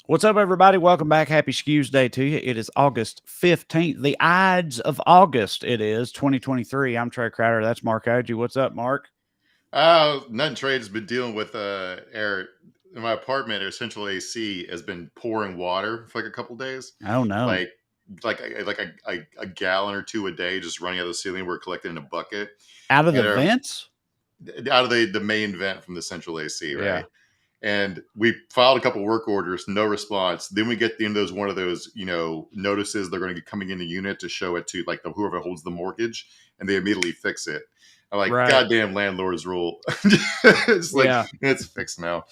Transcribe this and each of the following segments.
What's up, everybody? Welcome back. Happy Skews Day to you. It is August 15th. The Ides of August, it is 2023. I'm Trey Crowder. That's Mark Ogie. What's up, Mark? Nothing. Trade has been dealing with air in my apartment. Our central AC has been pouring water for like a couple days, Oh, no. like like a gallon or two a day, just running out of the ceiling. We're collecting in a bucket, Out of the and vents? out of the main vent from the central AC, Yeah. right? And we filed a couple work orders, no response. Then we get the end of those one of those notices they're going to be coming in the unit to show it to like whoever holds the mortgage, and they immediately fix it. I'm like, Right. goddamn landlords rule. It's like Yeah. it's fixed now.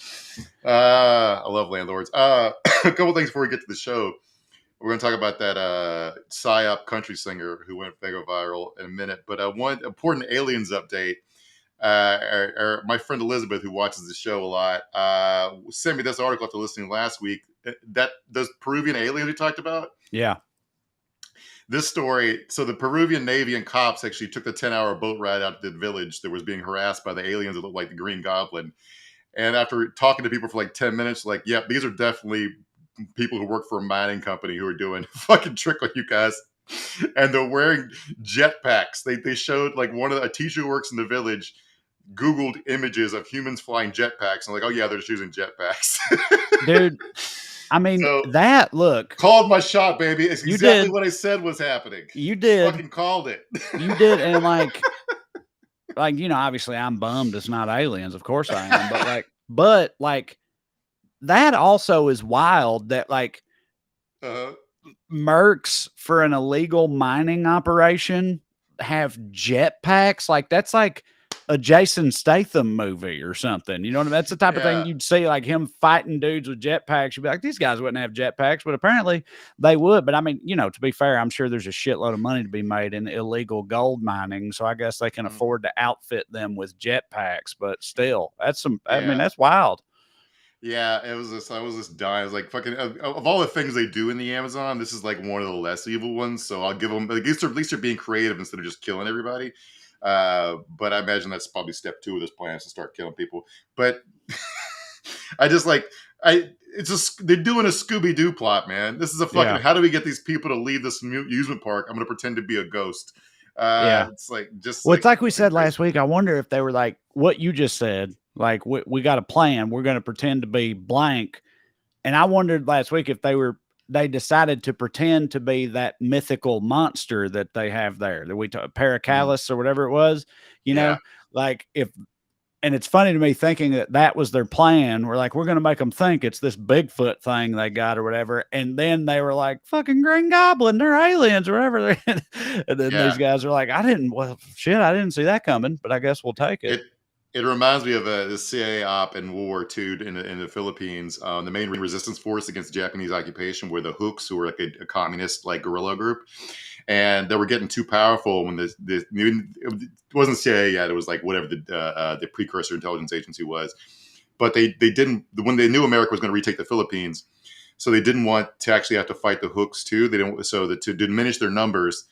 I love landlords. A couple things before we get to the show. We're going to talk about that psyop country singer who went mega viral in a minute. But one important aliens update. My friend Elizabeth, who watches the show a lot, sent me this article after listening last week. That those Peruvian aliens we talked about. Yeah. This story. So the Peruvian Navy and cops actually took the 10-hour boat ride out to the village that was being harassed by the aliens that looked like the Green Goblin. And after talking to people for like 10 minutes, like, yep, these are definitely people who work for a mining company who are doing a fucking trick on you guys. And they're wearing jetpacks. They showed like a teacher who works in the village Googled images of humans flying jetpacks and like, oh yeah, they're just using jetpacks. Dude, I mean, So look. called my shot, baby. It's You exactly did. what I said was happening. You did. Fucking called it. You did. And like, obviously I'm bummed it's not aliens. Of course I am. But that also is wild that mercs for an illegal mining operation have jetpacks. Like that's like a Jason Statham movie or something. You know what I mean? That's the type of thing you'd see, like him fighting dudes with jetpacks. You'd be like, these guys wouldn't have jetpacks, but apparently they would. But I mean, to be fair, I'm sure there's a shitload of money to be made in illegal gold mining. So I guess they can afford to outfit them with jetpacks. But still, I mean, that's wild. Yeah, I was just dying. I was like, fucking, of all the things they do in the Amazon, this is like one of the less evil ones. So I'll give them, at least they're being creative instead of just killing everybody. But I imagine that's probably step 2 of this plan is to start killing people. But I just they're doing a Scooby-Doo plot, man. This is a fucking, how do we get these people to leave this amusement park? I'm going to pretend to be a ghost. It's like, it's like we said last week. I wonder if they were like what you just said. Like we got a plan. We're going to pretend to be blank. And I wondered last week if they decided to pretend to be that mythical monster that they have there, that we talk Paracalus or whatever it was, like and it's funny to me thinking that was their plan. We're like, we're going to make them think it's this Bigfoot thing they got or whatever. And then they were like, fucking Green Goblin, they're aliens or whatever. And then these guys are like, I didn't see that coming, but I guess we'll take it. It reminds me of the CIA op in World War II in the Philippines. The main resistance force against Japanese occupation were the Hooks, who were like a communist like guerrilla group, and they were getting too powerful when it wasn't CIA yet. It was like whatever the precursor intelligence agency was, but they didn't, when they knew America was going to retake the Philippines, so they didn't want to actually have to fight the Hooks too. They didn't, so that to diminish their numbers,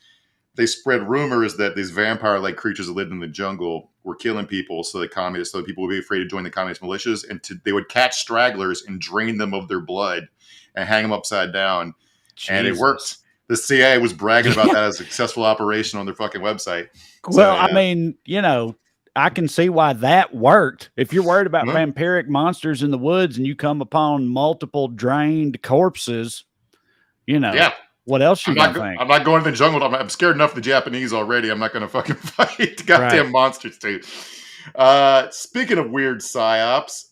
they spread rumors that these vampire-like creatures that lived in the jungle were killing people, so people would be afraid to join the communist militias, and they would catch stragglers and drain them of their blood and hang them upside down. Jesus. And it worked. The CIA was bragging about that as a successful operation on their fucking website. Well, I mean, I can see why that worked. If you're worried about vampiric monsters in the woods and you come upon multiple drained corpses, what else you gonna think? I'm not going to the jungle. I'm scared enough of the Japanese already. I'm not going to fucking fight the goddamn monsters too. Speaking of weird psyops,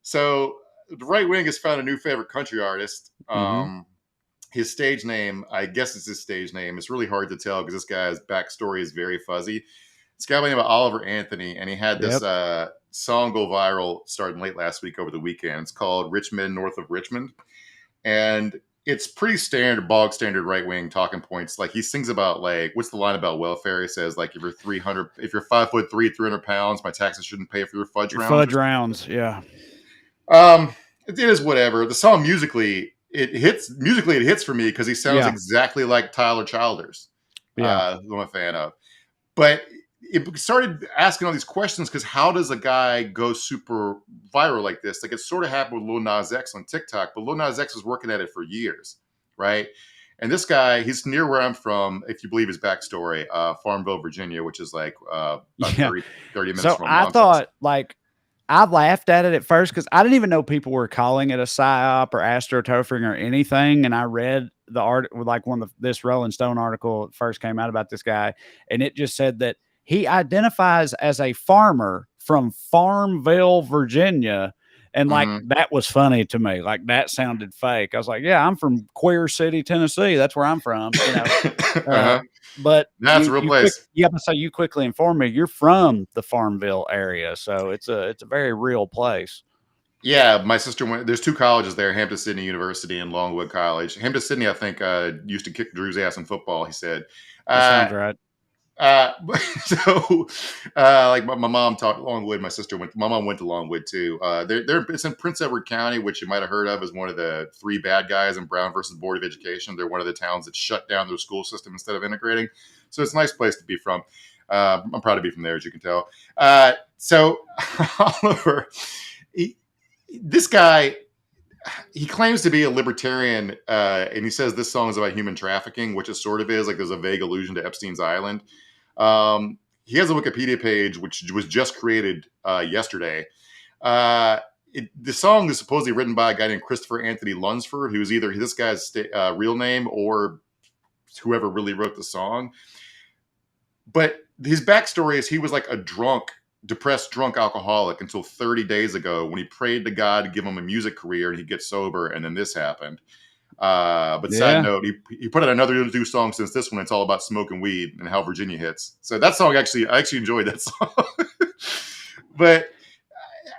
so the right wing has found a new favorite country artist. His stage name, I guess it's his stage name. It's really hard to tell because this guy's backstory is very fuzzy. It's a guy by the name of Oliver Anthony, and he had this song go viral starting late last week over the weekend. It's called "Rich Men North of Richmond," and it's pretty bog standard right wing talking points. Like he sings about like, what's the line about welfare? He says like, if you're 5'3", 300 pounds, my taxes shouldn't pay for your fudge rounds. Fudge rounds, yeah. It is whatever. The song musically it hits for me because he sounds exactly like Tyler Childers. Who I'm a fan of. But it started asking all these questions because how does a guy go super viral like this? Like it sort of happened with Lil Nas X on TikTok, but Lil Nas X was working at it for years, right? And this guy, he's near where I'm from, if you believe his backstory, Farmville, Virginia, which is like about Yeah. 30 minutes So from my I mom's house. thought like I laughed at it at first because I didn't even know people were calling it a psyop or astroturfing or anything. And I read the art, like one of this Rolling Stone article first came out about this guy, and it just said that he identifies as a farmer from Farmville, Virginia. And like Mm-hmm. that was funny to me. Like that sounded fake. I was like, yeah, I'm from Queer City, Tennessee. That's where I'm from, you know. Uh, Uh-huh. but That's a real place. so you quickly informed me you're from the Farmville area, so it's a very real place. Yeah, my sister went. There's two colleges there: Hampton-Sydney University and Longwood College. Hampton-Sydney, I think, used to kick Drew's ass in football. He said. That Uh, sounds right. uh, so, like my mom taught Longwood. My sister went. My mom went to Longwood too. It's in Prince Edward County, which you might have heard of as one of the three bad guys in Brown versus Board of Education. They're one of the towns that shut down their school system instead of integrating. So it's a nice place to be from. I'm proud to be from there, as you can tell. So Oliver, this guy, he claims to be a libertarian, and he says this song is about human trafficking, which it sort of is. Like there's a vague allusion to Epstein's Island. He has a Wikipedia page which was just created yesterday. The song is supposedly written by a guy named Christopher Anthony Lunsford, who's either this guy's real name or whoever really wrote the song. But his backstory is he was like a depressed drunk alcoholic until 30 days ago when he prayed to God to give him a music career and he'd get sober, and then this happened. But side note, he put out another new song since this one. It's all about smoking weed and how Virginia hits. So that song I actually enjoyed that song. But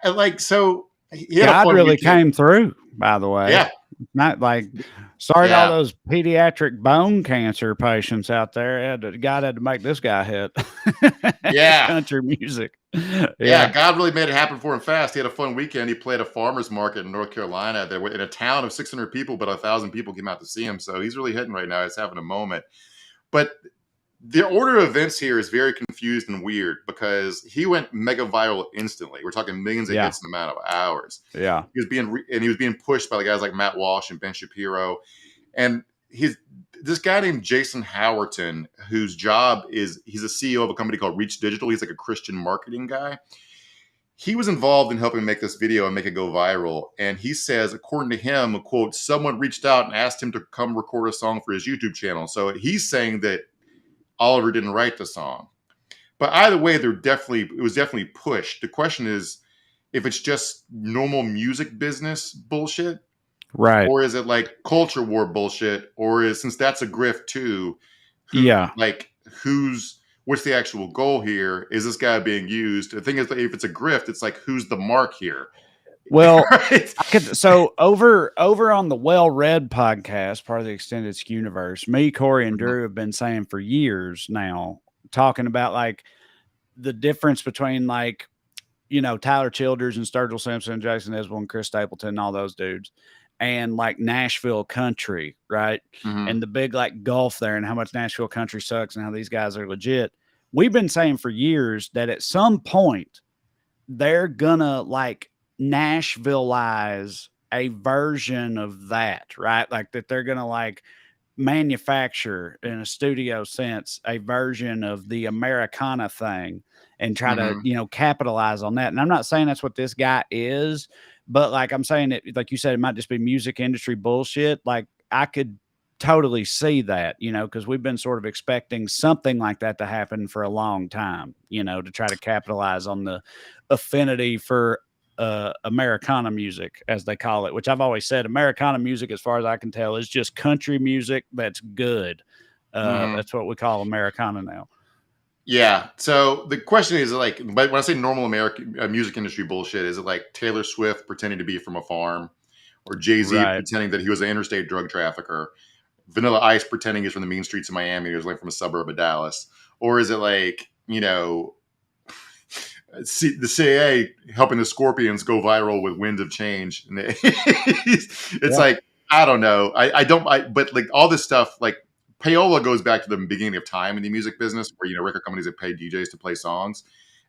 like, so he had a God fun really weekend. came through, by the way. Yeah. Not like sorry to all Yeah. those pediatric bone cancer patients out there. God had to make this guy hit. Yeah. Country music. Yeah, God really made it happen for him fast. He had a fun weekend. He played a farmer's market in North Carolina. There were in a town of 600 people, but 1,000 people came out to see him. So he's really hitting right now. He's having a moment. But the order of events here is very confused and weird because he went mega viral instantly. We're talking millions of hits in a matter of hours. Yeah. He was being pushed by the guys like Matt Walsh and Ben Shapiro. And this guy named Jason Howerton, whose job is he's a CEO of a company called Reach Digital. He's like a Christian marketing guy. He was involved in helping make this video and make it go viral. And he says, according to him, quote, someone reached out and asked him to come record a song for his YouTube channel. So he's saying that Oliver didn't write the song. But either way, it was definitely pushed. The question is if it's just normal music business bullshit, right? Or is it like culture war bullshit? Or since that's a grift too, what's the actual goal here? Is this guy being used? The thing is, if it's a grift, it's like, who's the mark here? Well, right? So over on the Well Read podcast, part of the Extended Skew universe, me, Corey, and Drew have been saying for years now, talking about like the difference between like, you know, Tyler Childers and Sturgill Simpson, Jason Isbell and Chris Stapleton, and all those dudes, and like Nashville country, right? Mm-hmm. And the big like gulf there and how much Nashville country sucks and how these guys are legit. We've been saying for years that at some point they're gonna like Nashvilleize a version of that, right? Like that they're gonna like manufacture in a studio sense a version of the Americana thing and try to, you know, capitalize on that. And I'm not saying that's what this guy is, but like I'm saying it, like you said, it might just be music industry bullshit. Like I could totally see that, you know, because we've been sort of expecting something like that to happen for a long time, you know, to try to capitalize on the affinity for Americana music, as they call it, which I've always said Americana music, as far as I can tell, is just country music that's good. That's what we call Americana now. Yeah. So the question is like, when I say normal American music industry bullshit, is it like Taylor Swift pretending to be from a farm, or Jay-Z pretending that he was an interstate drug trafficker, Vanilla Ice pretending he's from the mean streets of Miami, he was like from a suburb of Dallas, or is it like, you know, the CIA helping the Scorpions go viral with Wind of Change? It's like, I don't know. But like all this stuff, like payola goes back to the beginning of time in the music business, where record companies have paid DJs to play songs,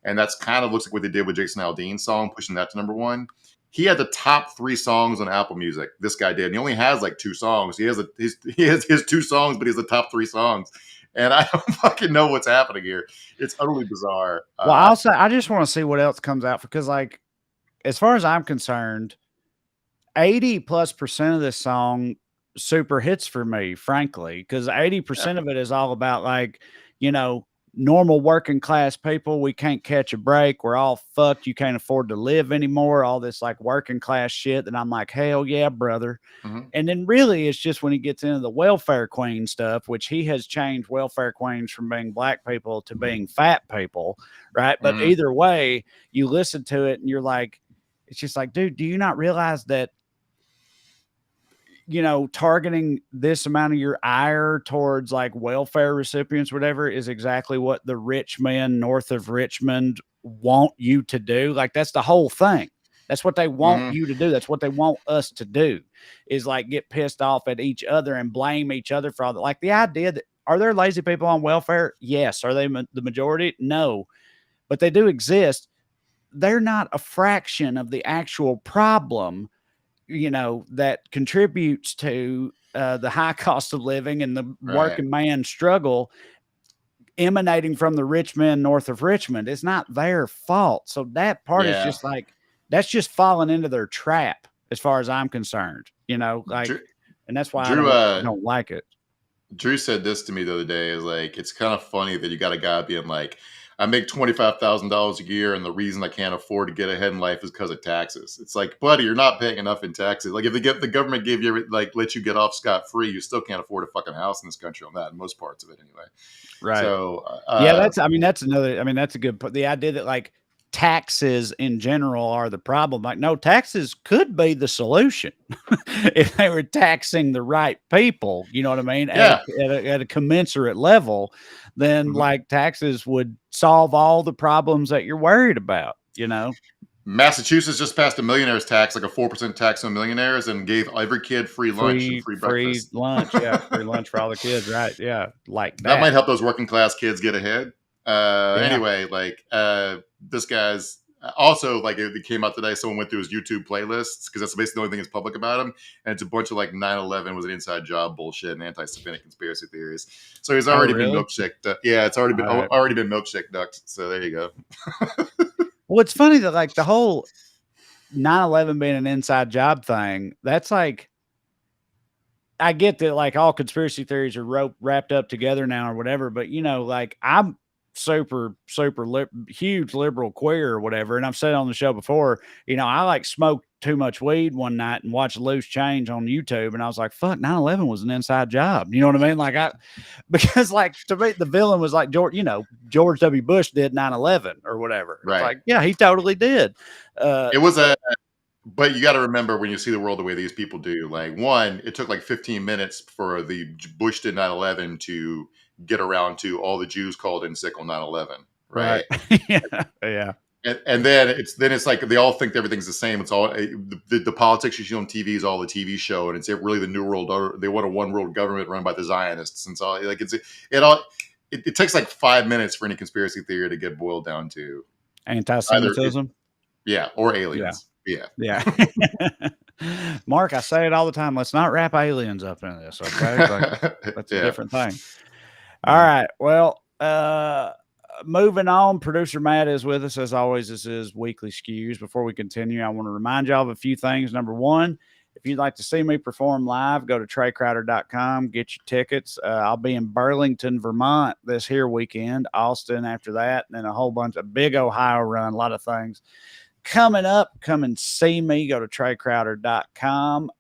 and that's kind of looks like what they did with Jason Aldean's song, pushing that to number one. He had the top 3 songs on Apple Music. This guy did, and he only has like 2 songs. He has his 2 songs, but he has the top 3 songs, and I don't fucking know what's happening here. It's utterly bizarre. Well, I'll say I just want to see what else comes out, because like, as far as I'm concerned, 80+% of this song super hits for me, frankly, because 80% of it is all about like, normal working class people. We can't catch a break. We're all fucked. You can't afford to live anymore. All this like working class shit. And I'm like, hell yeah, brother. Mm-hmm. And then really it's just when he gets into the welfare queen stuff, which he has changed welfare queens from being black people to being fat people. Right. But either way, you listen to it and you're like, it's just like, dude, do you not realize that, targeting this amount of your ire towards like welfare recipients, whatever, is exactly what the rich men north of Richmond want you to do. Like, that's the whole thing. That's what they want you to do. That's what they want us to do, is like get pissed off at each other and blame each other for all that. Like, the idea that, are there lazy people on welfare? Yes. Are they the majority? No, but they do exist. They're not a fraction of the actual problem, that contributes to the high cost of living and the working man struggle emanating from the rich men north of Richmond. It's not their fault. So that part is just like, that's just falling into their trap as far as I'm concerned, like, Drew, and that's why I don't like it. Drew said this to me the other day, is like, it's kind of funny that you got a guy being like, I make $25,000 a year, and the reason I can't afford to get ahead in life is because of taxes. It's like, buddy, you're not paying enough in taxes. Like, if the government gave you, like, let you get off scot-free, you still can't afford a fucking house in this country on that, in most parts of it anyway. Right. So, that's a good point. The idea that like taxes in general are the problem. Like, no, taxes could be the solution if they were taxing the right people. You know what I mean? Yeah. At a commensurate level, then like taxes would solve all the problems that you're worried about, Massachusetts just passed a millionaire's tax, like a 4% tax on millionaires, and gave every kid free lunch and free breakfast. Free lunch, yeah, free lunch for all the kids, right? Yeah, like that might help those working class kids get ahead. Anyway, like this guy's also, like, it came out today, someone went through his YouTube playlists, because that's basically the only thing that's public about him, and it's a bunch of like 9/11 was an inside job bullshit and anti-Semitic conspiracy theories. So he's already been milkshaked. Yeah, it's already been milkshake ducked. So there you go. Well, it's funny that like the whole 9/11 being an inside job thing, that's like, I get that like all conspiracy theories are wrapped up together now or whatever, but like, I'm super huge liberal queer or whatever, and I've said on the show before, I like smoked too much weed one night and watched Loose Change on YouTube, and I was like, fuck, 9/11 was an inside job. You know what I mean? Because like, to me, the villain was like George W. Bush did 9/11 or whatever. Right. It's like, yeah, he totally did. It was but you got to remember, when you see the world the way these people do, like, one, it took like 15 minutes for the Bush did 9/11 to get around to all the Jews called in sick on 9/11, right? Yeah. And then it's like they all think everything's the same. It's all the politics you see on TV is all the TV show, and it's really the new world order. They want a one world government run by the Zionists, and so like it takes like 5 minutes for any conspiracy theory to get boiled down to anti-Semitism, or aliens. Yeah. Mark, I say it all the time. Let's not wrap aliens up in this, okay? That's a different thing. All right. Well, moving on, producer Matt is with us as always. This is Weekly Skews. Before we continue, I want to remind y'all of a few things. Number one, if you'd like to see me perform live, go to TreyCrowder.com, get your tickets. I'll be in Burlington, Vermont this here weekend, Austin after that, and then a whole bunch of big Ohio run, a lot of things coming up. Come and see me. Go to TreyCrowder.com.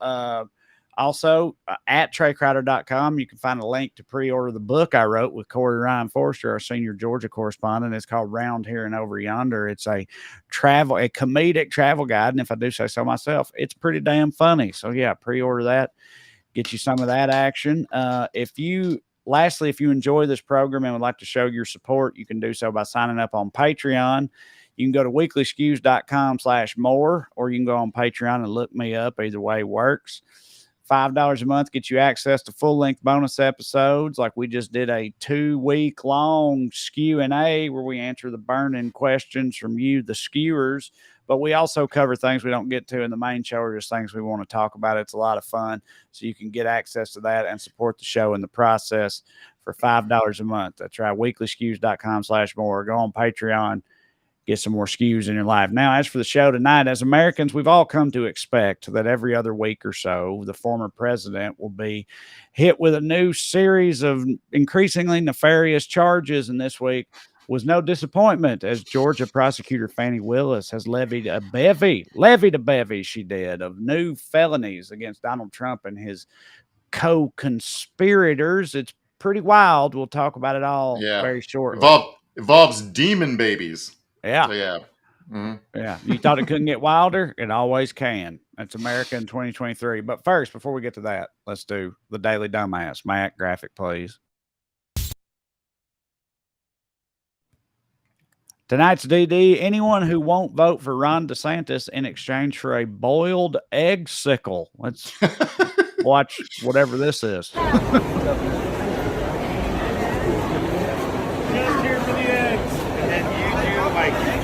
Also, at TreyCrowder.com, you can find a link to pre-order the book I wrote with Corey Ryan Forster, our senior Georgia correspondent. It's called Round Here and Over Yonder. It's a comedic travel guide, and if I do say so myself, it's pretty damn funny. So yeah, pre-order that. Get you some of that action. Lastly, if you enjoy this program and would like to show your support, you can do so by signing up on Patreon. You can go to weeklyskews.com/more, or you can go on Patreon and look me up. Either way works. $5 a month gets you access to full-length bonus episodes. Like we just did a 2-week-long Q&A where we answer the burning questions from you, the skewers. But we also cover things we don't get to in the main show or just things we want to talk about. It's a lot of fun. So you can get access to that and support the show in the process for $5 a month. That's right. weeklyskews.com/more. Go on Patreon. Get some more skews in your life. Now, as for the show tonight, as Americans, we've all come to expect that every other week or so, the former president will be hit with a new series of increasingly nefarious charges. And this week was no disappointment, as Georgia prosecutor Fani Willis has levied a bevy, she did, of new felonies against Donald Trump and his co-conspirators. It's pretty wild. We'll talk about it all very shortly. Involves demon babies. Yeah. So, yeah. Mm-hmm. Yeah. You thought it couldn't get wilder? It always can. That's America in 2023. But first, before we get to that, let's do the Daily Dumbass. Matt, graphic, please. Tonight's DD, anyone who won't vote for Ron DeSantis in exchange for a boiled egg sickle. Let's watch whatever this is.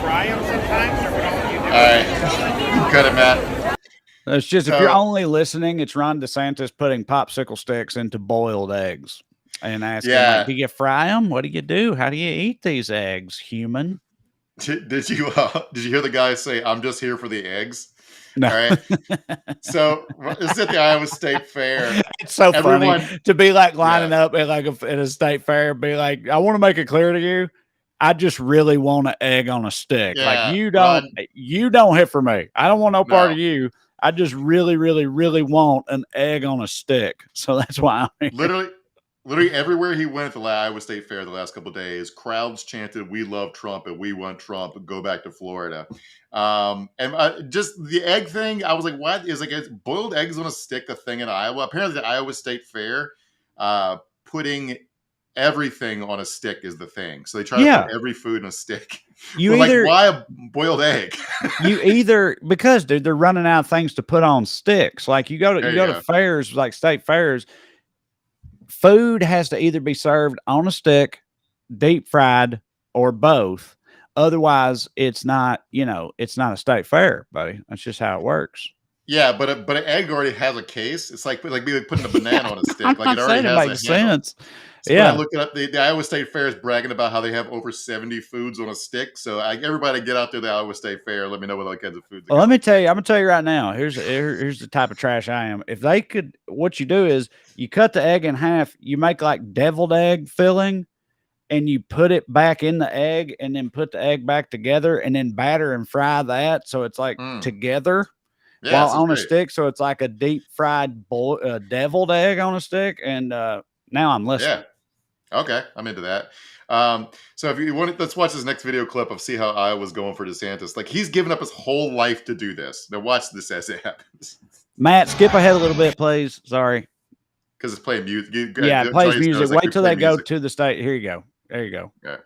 Fry them sometimes, or what do you do? All right. Cut it, Matt. It's just, if you're only listening, it's Ron DeSantis putting popsicle sticks into boiled eggs and asking, like, do you fry them? What do you do? How do you eat these eggs, human? Did you hear the guy say, "I'm just here for the eggs"? No. All right. So this is at the Iowa State Fair. It's so funny to be like lining up at like at a state fair, be like, I want to make it clear to you, I just really want an egg on a stick. Like you don't hit for me. I don't want no part of you. I just really, really, really want an egg on a stick. So that's why I'm here. Literally everywhere he went at the Iowa State Fair the last couple of days, crowds chanted, "We love Trump and we want Trump. Go back to Florida." Just the egg thing, I was like, what is is boiled eggs on a stick a thing in Iowa? Apparently the Iowa State Fair, putting everything on a stick is the thing. So they try to put every food on a stick. Why a boiled egg? Because dude, they're running out of things to put on sticks. Like you go to fairs, like state fairs, food has to either be served on a stick, deep fried, or both. Otherwise, it's not a state fair, buddy. That's just how it works. Yeah, but an egg already has a case. It's like putting a banana on a stick. Like it already has makes sense. So yeah. I looked it up. The Iowa State Fair is bragging about how they have over 70 foods on a stick. So everybody get out there to the Iowa State Fair. Let me know what other kinds of foods. Well, let me tell you. I'm gonna tell you right now. Here's the type of trash I am. If they could, what you do is you cut the egg in half. You make like deviled egg filling, and you put it back in the egg, and then put the egg back together, and then batter and fry that so it's like together. While on a stick, so it's like a deep fried deviled egg on a stick. And now I'm listening. Yeah. Okay, I'm into that. So if you want, let's watch this next video clip of see how Iowa's going for DeSantis. Like he's given up his whole life to do this. Now watch this as it happens. Matt, skip ahead a little bit, please. Sorry. Because it's playing music. It plays music. Wait till they go to the state. Here you go. There you go. Okay.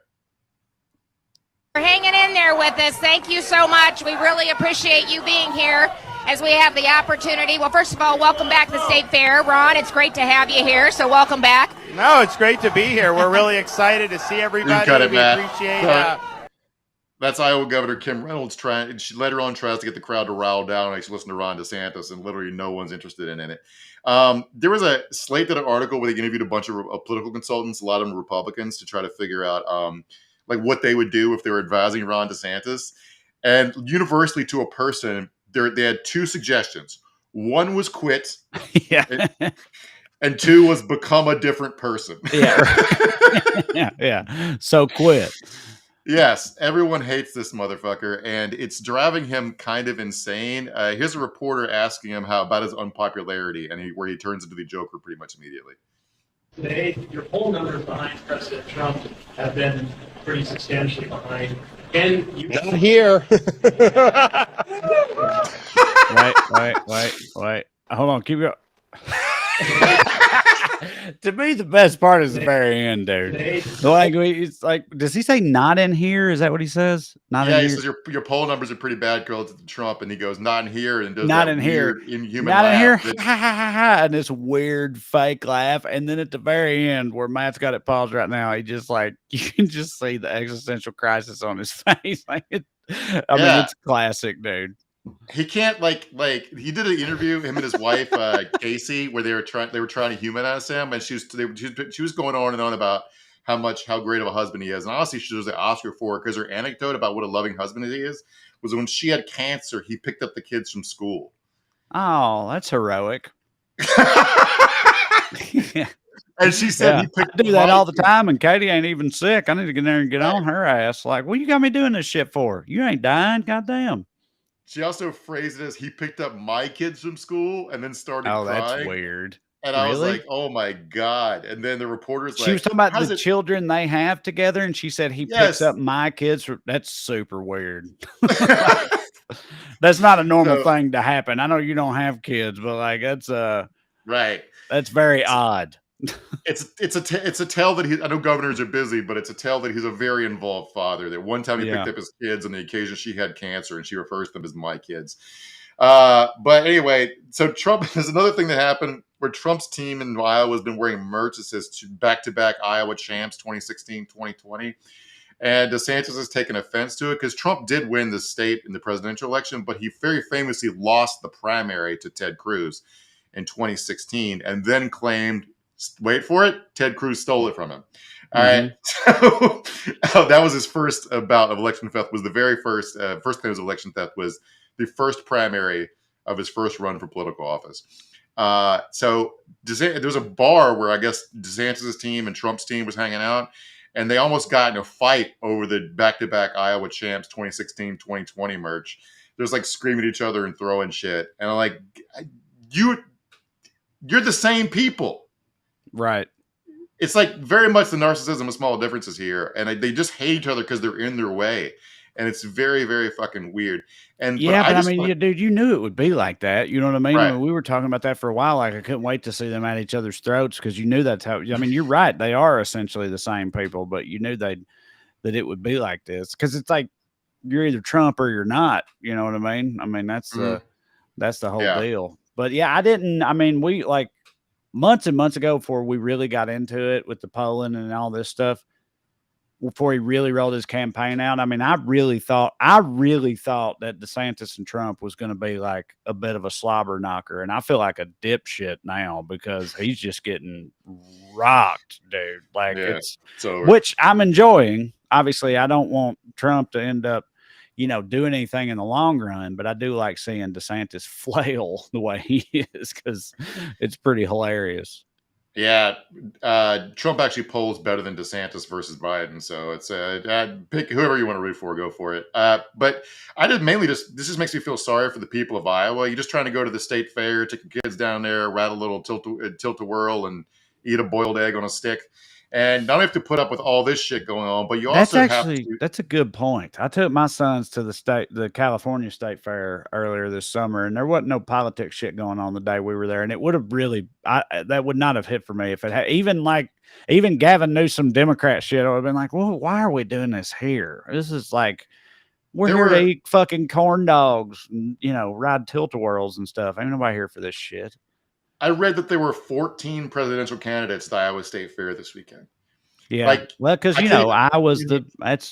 For hanging in there with us. Thank you so much. We really appreciate you being here as we have the opportunity. Well, first of all, welcome back to the State Fair. Ron, it's great to have you here, so welcome back. No, it's great to be here. We're really excited to see everybody. We appreciate That's Iowa Governor Kim Reynolds she later on tries to get the crowd to rile down and listen to Ron DeSantis, and literally no one's interested in it. There was a Slate did an article where they interviewed a bunch of political consultants, a lot of them Republicans, to try to figure out like what they would do if they were advising Ron DeSantis. And universally to a person, they had two suggestions. One was quit. Yeah. And two was become a different person. Yeah. Right. Yeah. So quit. Yes. Everyone hates this motherfucker, and it's driving him kind of insane. Here's a reporter asking him about his unpopularity, and where he turns into the Joker pretty much immediately. Today, your poll numbers behind President Trump have been pretty substantially behind. And you not here. Wait. Hold on. Keep going. To me, the best part is the very end, dude. Like, it's like, does he say not in here? Is that what he says? Not in Yeah, here. he says your poll numbers are pretty bad relative to Trump, and he goes not in here and does Not that in here. weird inhuman Not in here. laugh. Ha, ha, ha, ha, and this weird fake laugh, and then at the very end, where Matt's got it paused right now, he just like you can just see the existential crisis on his face. Like I mean, it's classic, dude. He can't like he did an interview, him and his wife Casey, where they were trying to humanize him, and she was going on and on about how great of a husband he is, and honestly, she was the Oscar for it because her anecdote about what a loving husband he is was when she had cancer, he picked up the kids from school. Oh, that's heroic. And she said he picked I do that all the time, and Katie ain't even sick. I need to get there and get on her ass. Like, what you got me doing this shit for? You ain't dying, goddamn. She also phrased it as he picked up my kids from school and then started crying. That's weird. And I was like, oh my God. And then the reporter's she was talking about the children they have together, and she said he picks up my kids. That's super weird. That's not a normal thing to happen. I know you don't have kids, but like that's right. That's very odd. It's a tell that I know governors are busy, but it's a tell that he's a very involved father. That one time he picked up his kids on the occasion she had cancer, and she refers to them as my kids. But anyway, so Trump, there's another thing that happened where Trump's team in Iowa has been wearing merch that says back-to-back Iowa champs 2016, 2020. And DeSantis has taken offense to it because Trump did win the state in the presidential election, but he very famously lost the primary to Ted Cruz in 2016 and then claimed, wait for it, Ted Cruz stole it from him. All right. So that was his first bout of election theft, was the very first claim of election theft was the first primary of his first run for political office. So there's a bar where I guess DeSantis' team and Trump's team was hanging out, and they almost got in a fight over the back-to-back Iowa champs 2016, 2020 merch. There's like screaming at each other and throwing shit. And I'm like, you're the same people. Right. It's like very much the narcissism of small differences here. And they just hate each other because they're in their way. And it's very, very fucking weird. And but I mean, dude, you knew it would be like that. You know what I mean? Right. I mean, we were talking about that for a while. Like, I couldn't wait to see them at each other's throats because you knew that's how. I mean, you're right; they are essentially the same people, but you knew that it would be like this because it's like you're either Trump or you're not. You know what I mean? I mean, that's the whole deal. But yeah, I didn't. I mean, we like months and months ago before we really got into it with the polling and all this stuff. Before he really rolled his campaign out. I mean, I really thought that DeSantis and Trump was going to be like a bit of a slobber knocker. And I feel like a dipshit now because he's just getting rocked, dude. Like which I'm enjoying. Obviously, I don't want Trump to end up, doing anything in the long run, but I do like seeing DeSantis flail the way he is because it's pretty hilarious. Yeah, Trump actually polls better than DeSantis versus Biden, so it's pick whoever you want to root for, go for it. But I did mainly this just makes me feel sorry for the people of Iowa. You're just trying to go to the state fair, take your kids down there, ride a little tilt-a-whirl, and eat a boiled egg on a stick. And not only have to put up with all this shit going on, but you also have to. That's a good point. I took my sons to the California State Fair earlier this summer, and there wasn't no politics shit going on the day we were there. And it would have really, that would not have hit for me if it had even Gavin Newsom Democrat shit. I would have been like, well, why are we doing this here? This is like, we're here to eat fucking corn dogs and, ride tilt-a-whirls and stuff. Ain't nobody here for this shit. I read that there were 14 presidential candidates at the Iowa State Fair this weekend. Yeah, because Iowa's right.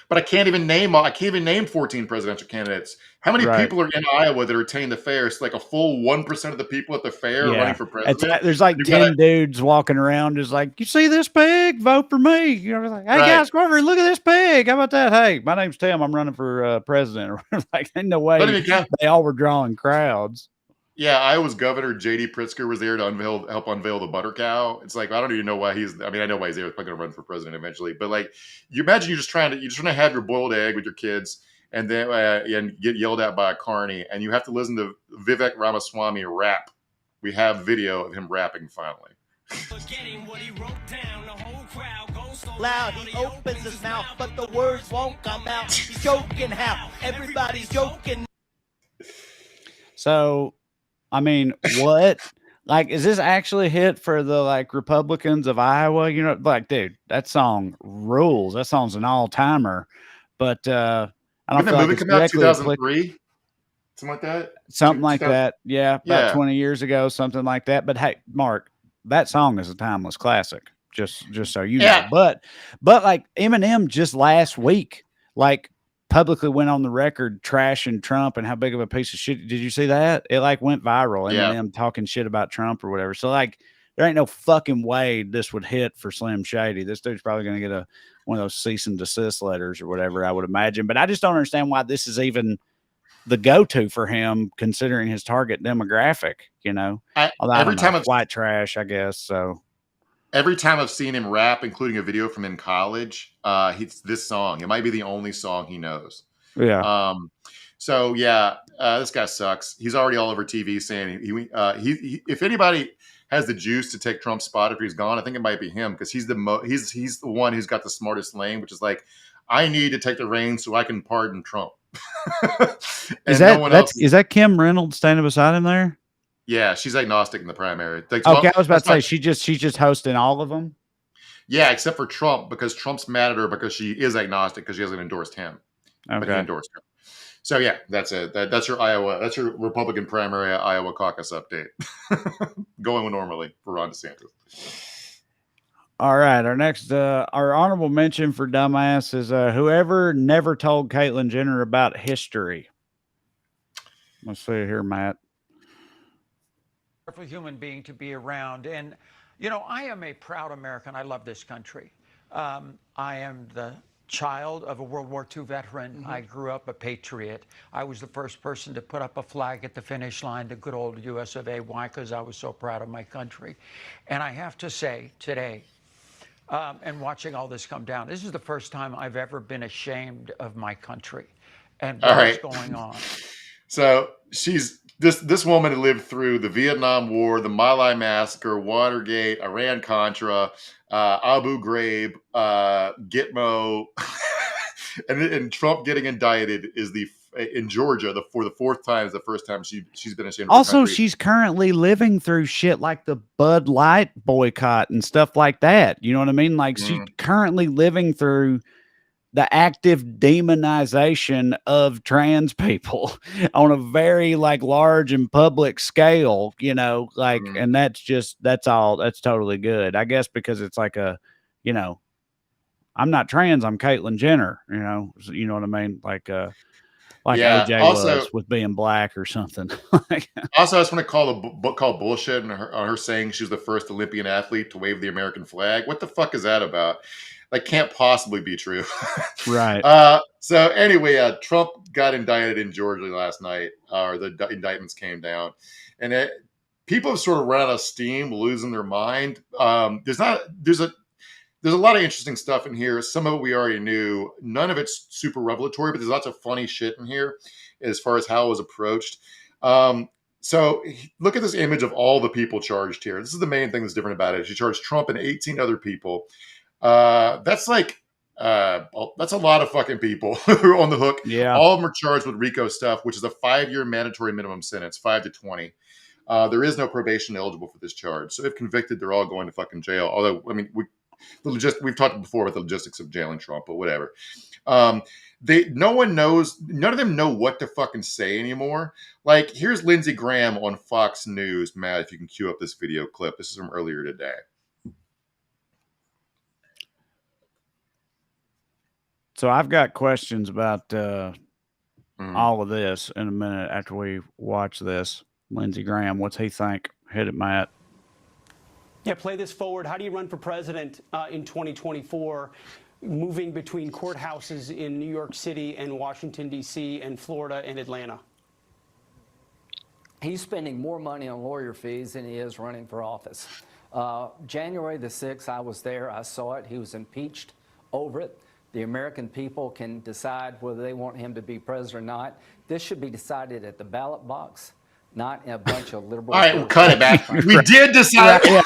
But I can't even name 14 presidential candidates. How many people are in Iowa that are attending the fair? It's like a full 1% of the people at the fair running for president. There's like 10 dudes walking around, just like, you see this pig? Vote for me. Like, hey guys, go over and look at this pig. How about that? Hey, my name's Tim. I'm running for president. Like, ain't no way they all were drawing crowds. Yeah, Iowa's governor J.D. Pritzker was there to help unveil the butter cow. It's like, I don't even know why I know why he's there. He's probably going to run for president eventually. But like, you imagine you're just trying to have your boiled egg with your kids, and then and get yelled at by a carny, and you have to listen to Vivek Ramaswamy rap. We have video of him rapping finally. Loud, he opens his mouth, but the words won't come out. He's joking how everybody's joking. So. I mean, what Like, is this actually a hit for the like Republicans of Iowa? You know, like, dude, that song rules. That song's an all timer. But I don't When the feel like movie it's came out, directly applicable. 2003, something like that. Something like 2000. that. Yeah, about Yeah. 20 years ago, something like that. But hey, Mark, that song is a timeless classic. Just so you know. Yeah. But like Eminem just last week, like publicly went on the record trashing Trump and how big of a piece of shit. Did you see that? It like went viral. Yeah. Eminem talking shit about Trump or whatever. So like there ain't no fucking way this would hit for Slim Shady. This dude's probably going to get one of those cease and desist letters or whatever, I would imagine. But I just don't understand why this is even the go-to for him, considering his target demographic, you know. Every time it's white trash, I guess. So every time I've seen him rap, including a video from in college, it's this song. It might be the only song he knows. Yeah. So yeah, this guy sucks. He's already all over TV saying he if anybody has the juice to take Trump's spot after he's gone, I think it might be him, because he's the one who's got the smartest lane, which is like, I need to take the reins so I can pardon Trump. Is that Kim Reynolds standing beside him there? Yeah, she's agnostic in the primary. Like, okay, I was about to say she's just hosting all of them. Yeah, except for Trump, because Trump's mad at her because she is agnostic because she hasn't endorsed him. Okay. But he endorsed her. So yeah, that's it. That's your Iowa. That's your Republican primary Iowa caucus update. Going normally for Ron DeSantis. All right, our next, our honorable mention for dumbass is whoever never told Caitlyn Jenner about history. Let's see here, Matt. Wonderful human being to be around, and you know, I am a proud American. I love this country. I am the child of a World War II veteran. Mm-hmm. I grew up a patriot. I was the first person to put up a flag at the finish line, the good old US of A. Why? Because I was so proud of my country. And I have to say today, and watching all this come down, this is the first time I've ever been ashamed of my country and what's going on. So this woman lived through the Vietnam War, the My Lai massacre, Watergate, Iran-Contra, Abu Ghraib, Gitmo, and Trump getting indicted is in Georgia for the fourth time is the first time she's been ashamed. Also, she's currently living through shit like the Bud Light boycott and stuff like that. You know what I mean? Like she's currently living through the active demonization of trans people on a very like large and public scale, you know, like, and that's totally good. I guess because it's like you know, I'm not trans, I'm Caitlyn Jenner, you know what I mean? Like OJ was with being black or something. Also, I just want to call bullshit on her saying she was the first Olympian athlete to wave the American flag. What the fuck is that about? Like, can't possibly be true. Right. So anyway, Trump got indicted in Georgia last night, or the indictments came down, and people have sort of run out of steam, losing their mind. There's a lot of interesting stuff in here. Some of it we already knew. None of it's super revelatory, but there's lots of funny shit in here as far as how it was approached. So look at this image of all the people charged here. This is the main thing that's different about it. She charged Trump and 18 other people. That's a lot of fucking people who are on the hook. Yeah. All of them are charged with RICO stuff, which is a 5-year mandatory minimum sentence, 5 to 20. There is no probation eligible for this charge. So if convicted, they're all going to fucking jail. Although, I mean, we've talked before about the logistics of jailing Trump, but whatever. No one knows. None of them know what to fucking say anymore. Like, here's Lindsey Graham on Fox News. Matt, if you can cue up this video clip. This is from earlier today. So I've got questions about all of this in a minute after we watch this. Lindsey Graham, what's he think? Hit it, Matt. Yeah, play this forward. How do you run for president in 2024, moving between courthouses in New York City and Washington, D.C. and Florida and Atlanta? He's spending more money on lawyer fees than he is running for office. January the 6th, I was there. I saw it. He was impeached over it. The American people can decide whether they want him to be president or not. This should be decided at the ballot box, not in a bunch of liberal. All right, we'll cut it back. We did decide. Yeah.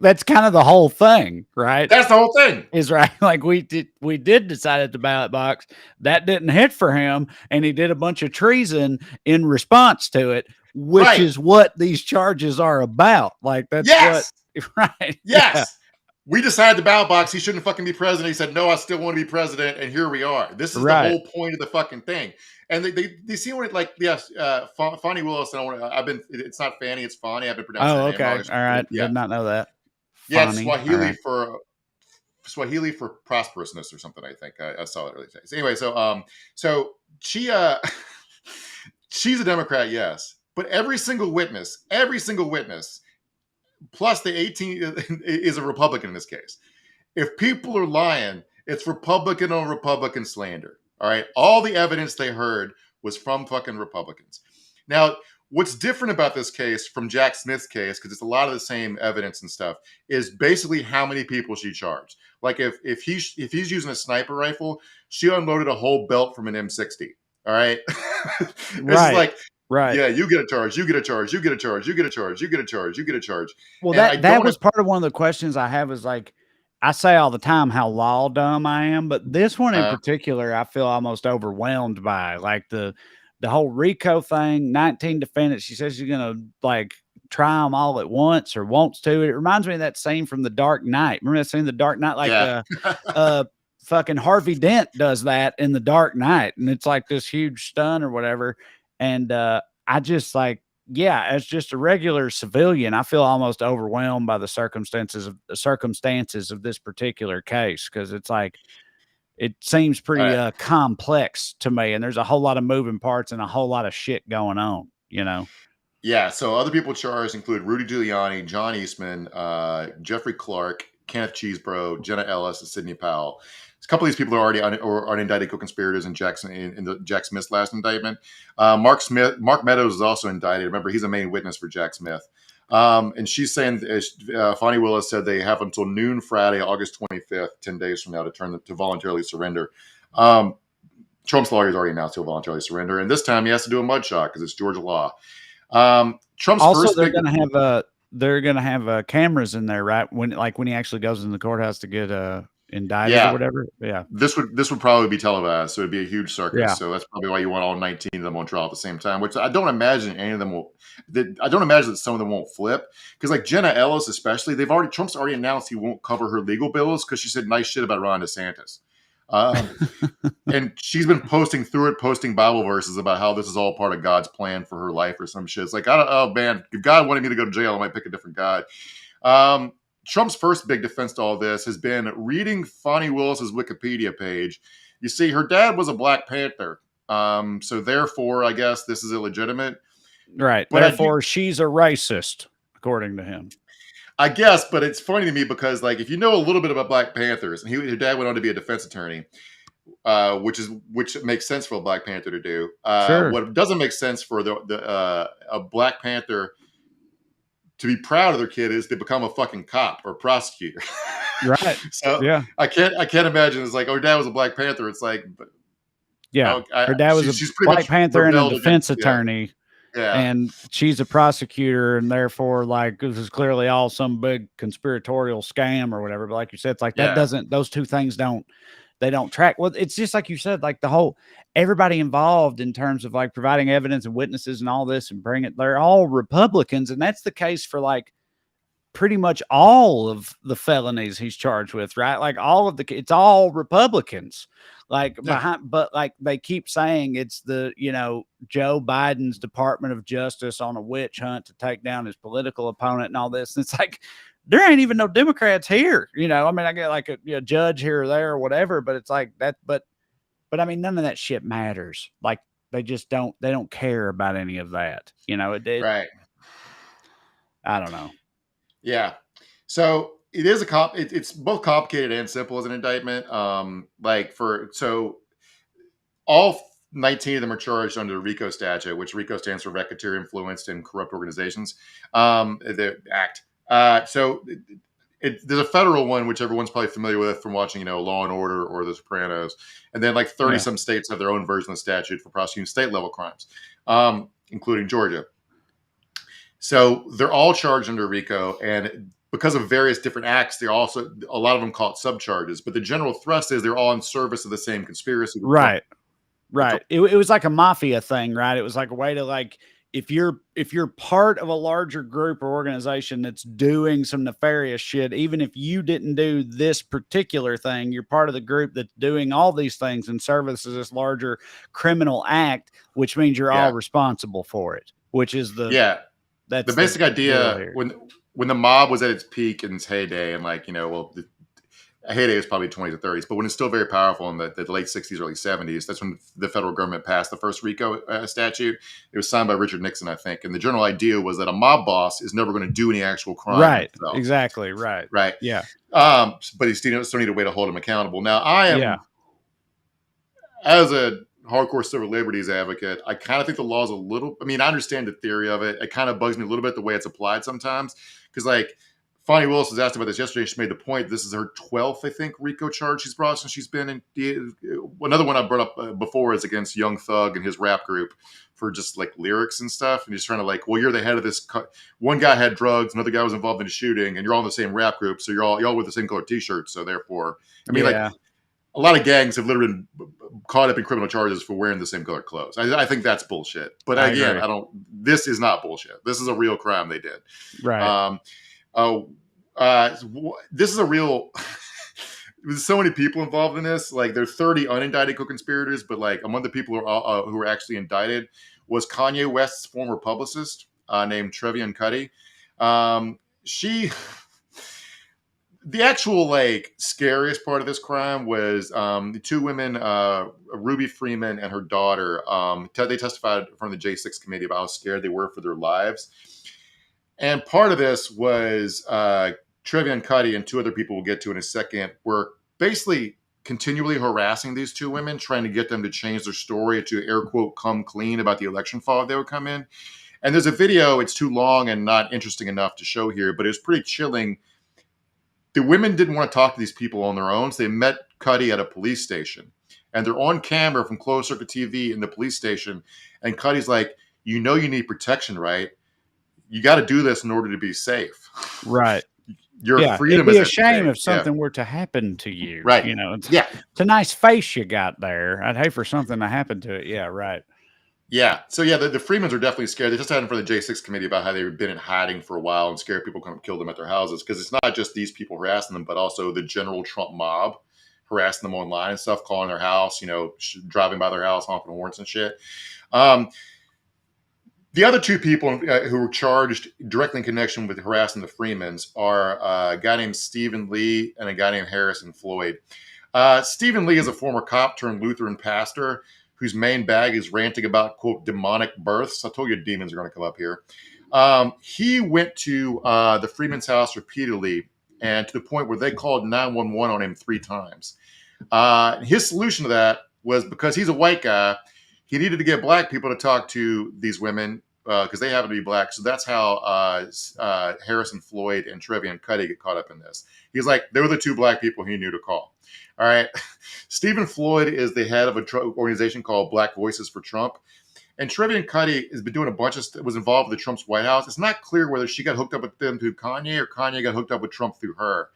That's kind of the whole thing, right? That's the whole thing. Is right. Like we did decide at the ballot box. That didn't hit for him, and he did a bunch of treason in response to it. which Right. is what these charges are about. Like that's Yes. what, right? Yes. Yeah. We decided the ballot box. He shouldn't fucking be president. He said, no, I still want to be president. And here we are. This is the Right. whole point of the fucking thing. And they seem like, yes, Fonnie Willis. It's not Fanny, it's Fonnie. I've been pronouncing Oh, that name okay. All right. Yeah. Did not know that. Yeah, it's Fonnie. Swahili for prosperousness or something. I think I saw it earlier today. So anyway, so she she's a Democrat, yes, but every single witness, plus the 18 is a Republican in this case. If people are lying, it's Republican on Republican slander. All right, all the evidence they heard was from fucking Republicans. Now, what's different about this case from Jack Smith's case, because it's a lot of the same evidence and stuff, is basically how many people she charged. Like if he's using a sniper rifle, she unloaded a whole belt from an M60. All right, it's like, right, yeah, you get a charge, you get a charge, you get a charge, you get a charge, you get a charge, you get a charge. Well, that was part of one of the questions I have. Is like, I say all the time how law dumb I am, but this one in particular, I feel almost overwhelmed by. Like the whole RICO thing, 19 defendants. She says she's gonna like try them all at once or wants to. It reminds me of that scene from The Dark Knight. Remember that scene, The Dark Knight? Like fucking Harvey Dent does that in The Dark Knight, and it's like this huge stun or whatever. And I just like, yeah, as just a regular civilian, I feel almost overwhelmed by the circumstances of this particular case, because it's like it seems pretty complex to me, and there's a whole lot of moving parts and a whole lot of shit going on, you know. Yeah, so other people charged include Rudy Giuliani, John Eastman, Jeffrey Clark, Kenneth Chesebro, Jenna Ellis, and Sidney Powell. A couple of these people are already unindicted co-conspirators in the Jack Smith's last indictment. Mark Meadows is also indicted. Remember, he's a main witness for Jack Smith. And she's saying, Fonnie Willis said they have until noon Friday, August 25th, 10 days from now, to voluntarily surrender. Trump's lawyers already announced he'll voluntarily surrender, and this time he has to do a mugshot because it's Georgia law. Trump's also, first they're going to have cameras in there, right? When he actually goes in the courthouse to get indicted or whatever. Yeah. This would probably be televised, so it'd be a huge circus. Yeah. So that's probably why you want all 19 of them on trial at the same time, which I don't imagine any of them will. I don't imagine that some of them won't flip, because like Jenna Ellis, especially, Trump's already announced he won't cover her legal bills because she said nice shit about Ron DeSantis. And she's been posting Bible verses about how this is all part of God's plan for her life or some shit. It's like, oh man, if God wanted me to go to jail, I might pick a different God. Trump's first big defense to all this has been reading Fonnie Willis's Wikipedia page. You see, her dad was a Black Panther. So therefore, I guess this is illegitimate. Right. But therefore, she's a racist, according to him. I guess, but it's funny to me because, like, if you know a little bit about Black Panthers, and her dad went on to be a defense attorney, which makes sense for a Black Panther to do. Sure. What doesn't make sense for a Black Panther to be proud of their kid is to become a fucking cop or prosecutor. Right. So yeah, I can't imagine. It's like, oh, her dad was a Black Panther. It's like, yeah, her dad was a Black Panther and a defense attorney. Yeah. And she's a prosecutor, and therefore, like, this is clearly all some big conspiratorial scam or whatever. But like you said, it's like those two things don't track. Well, it's just like you said, like everybody involved in terms of like providing evidence and witnesses and all this and they're all Republicans. And that's the case for like pretty much all of the felonies he's charged with, right? Like it's all Republicans. Like but like they keep saying it's the, Joe Biden's Department of Justice on a witch hunt to take down his political opponent and all this. And it's like, there ain't even no Democrats here. I mean, I get like a judge here or there or whatever, but it's like that. But I mean, none of that shit matters. Like they don't care about any of that. Right. I don't know. Yeah. So it is it's both complicated and simple as an indictment. All 19 of them are charged under the RICO statute, which RICO stands for Racketeer Influenced and Corrupt Organizations, the act. So there's a federal one, which everyone's probably familiar with from watching, Law and Order or The Sopranos. And then like 30 some states have their own version of the statute for prosecuting state level crimes, including Georgia. So they're all charged under RICO, and because of various different acts, they're also, a lot of them call it subcharges, but the general thrust is they're all in service of the same conspiracy. Right. It was like a mafia thing, right? It was like a way to like, if you're part of a larger group or organization that's doing some nefarious shit, even if you didn't do this particular thing, you're part of the group that's doing all these things in service of this larger criminal act, which means you're all responsible for it, which is the basic idea when the mob was at its peak in its heyday, and like, the heyday is probably 20s to 30s, but when it's still very powerful in the late 60s, early 70s, that's when the federal government passed the first RICO statute. It was signed by Richard Nixon, I think. And the general idea was that a mob boss is never going to do any actual crime. Right. Exactly. Right. Right. Yeah. But you still need a way to hold him accountable. Now, I am, as a hardcore civil liberties advocate, I kind of think the law is I understand the theory of it. It kind of bugs me a little bit the way it's applied sometimes. Because, like, Fonnie Willis was asked about this yesterday. She made the point, this is her 12th, I think, RICO charge she's brought since she's been in. Another one I brought up before is against Young Thug and his rap group for just like lyrics and stuff. And he's trying to like, well, you're the head of this. One guy had drugs, another guy was involved in a shooting, and you're all in the same rap group. So y'all wear the same color t-shirts. So therefore, like a lot of gangs have literally been caught up in criminal charges for wearing the same color clothes. I think that's bullshit. But again, this is not bullshit. This is a real crime they did. Right. This is a real. There's so many people involved in this. Like, there are 30 unindicted co-conspirators, but like among the people who were actually indicted was Kanye West's former publicist named Trevian Cuddy. The actual like scariest part of this crime was the two women, Ruby Freeman and her daughter. They testified from the J6 committee about how scared they were for their lives. And part of this was Trevian Cuddy and two other people we'll get to in a second were basically continually harassing these two women, trying to get them to change their story to air quote come clean about the election fraud they would come in. And there's a video, it's too long and not interesting enough to show here, but it was pretty chilling. The women didn't want to talk to these people on their own, so they met Cuddy at a police station. And they're on camera from closed circuit TV in the police station. And Cuddy's like, you need protection, right? You got to do this in order to be safe. Right. Your freedom is a shame if something were to happen to you. Right. It's a nice face you got there. I'd hate for something to happen to it. Yeah. Right. Yeah. So the Freemans are definitely scared. They just had in front of the J6 committee about how they've been in hiding for a while and scared people come kill them at their houses. Because it's not just these people harassing them, but also the general Trump mob harassing them online and stuff, calling their house, driving by their house, honking horns and shit. The other two people who were charged directly in connection with harassing the Freemans are a guy named Stephen Lee and a guy named Harrison Floyd. Stephen Lee is a former cop turned Lutheran pastor whose main bag is ranting about, quote, demonic births. I told you demons are going to come up here. He went to the Freeman's house repeatedly, and to the point where they called 911 on him 3 times. His solution to that was, because he's a white guy, he needed to get black people to talk to these women because they happen to be black. So that's how Harrison Floyd and Trevian Cuddy get caught up in this. He's like, they were the 2 black people he knew to call. All right. Stephen Floyd is the head of an organization called Black Voices for Trump. And Trevian Cuddy has been doing a bunch of was involved with the Trump's White House. It's not clear whether she got hooked up with them through Kanye or Kanye got hooked up with Trump through her.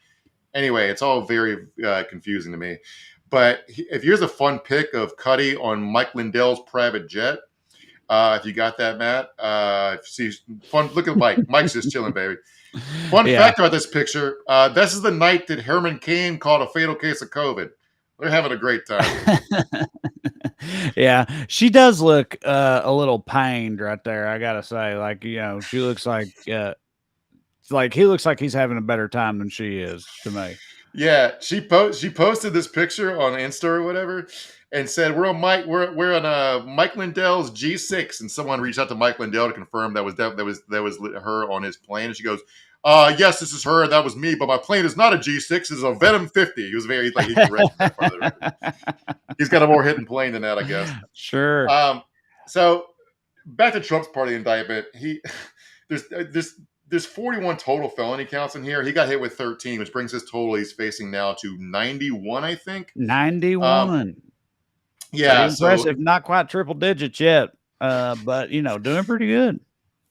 Anyway, it's all very confusing to me. But if here's a fun pic of Cuddy on Mike Lindell's private jet, if you got that, Matt, see, fun. Look at Mike. Mike's just chilling, baby. Fun fact about this picture: this is the night that Herman Cain caught a fatal case of COVID. They're having a great time. Yeah, she does look a little pained right there. I gotta say, like, she looks like he looks like he's having a better time than she is to me. Yeah, she posted this picture on Insta or whatever, and said we're on Mike Lindell's G6, and someone reached out to Mike Lindell to confirm that was her on his plane, and she goes, yes, this is her, that was me, but my plane is not a G6, it's a Venom 50. He was very like he corrected that part of it. He's got a more hidden plane than that, I guess. Sure. So back to Trump's part of the indictment. There's 41 total felony counts in here. He got hit with 13, which brings his total he's facing now to 91, I think. 91. Yeah. Impressive. Not quite triple digits yet, but, doing pretty good.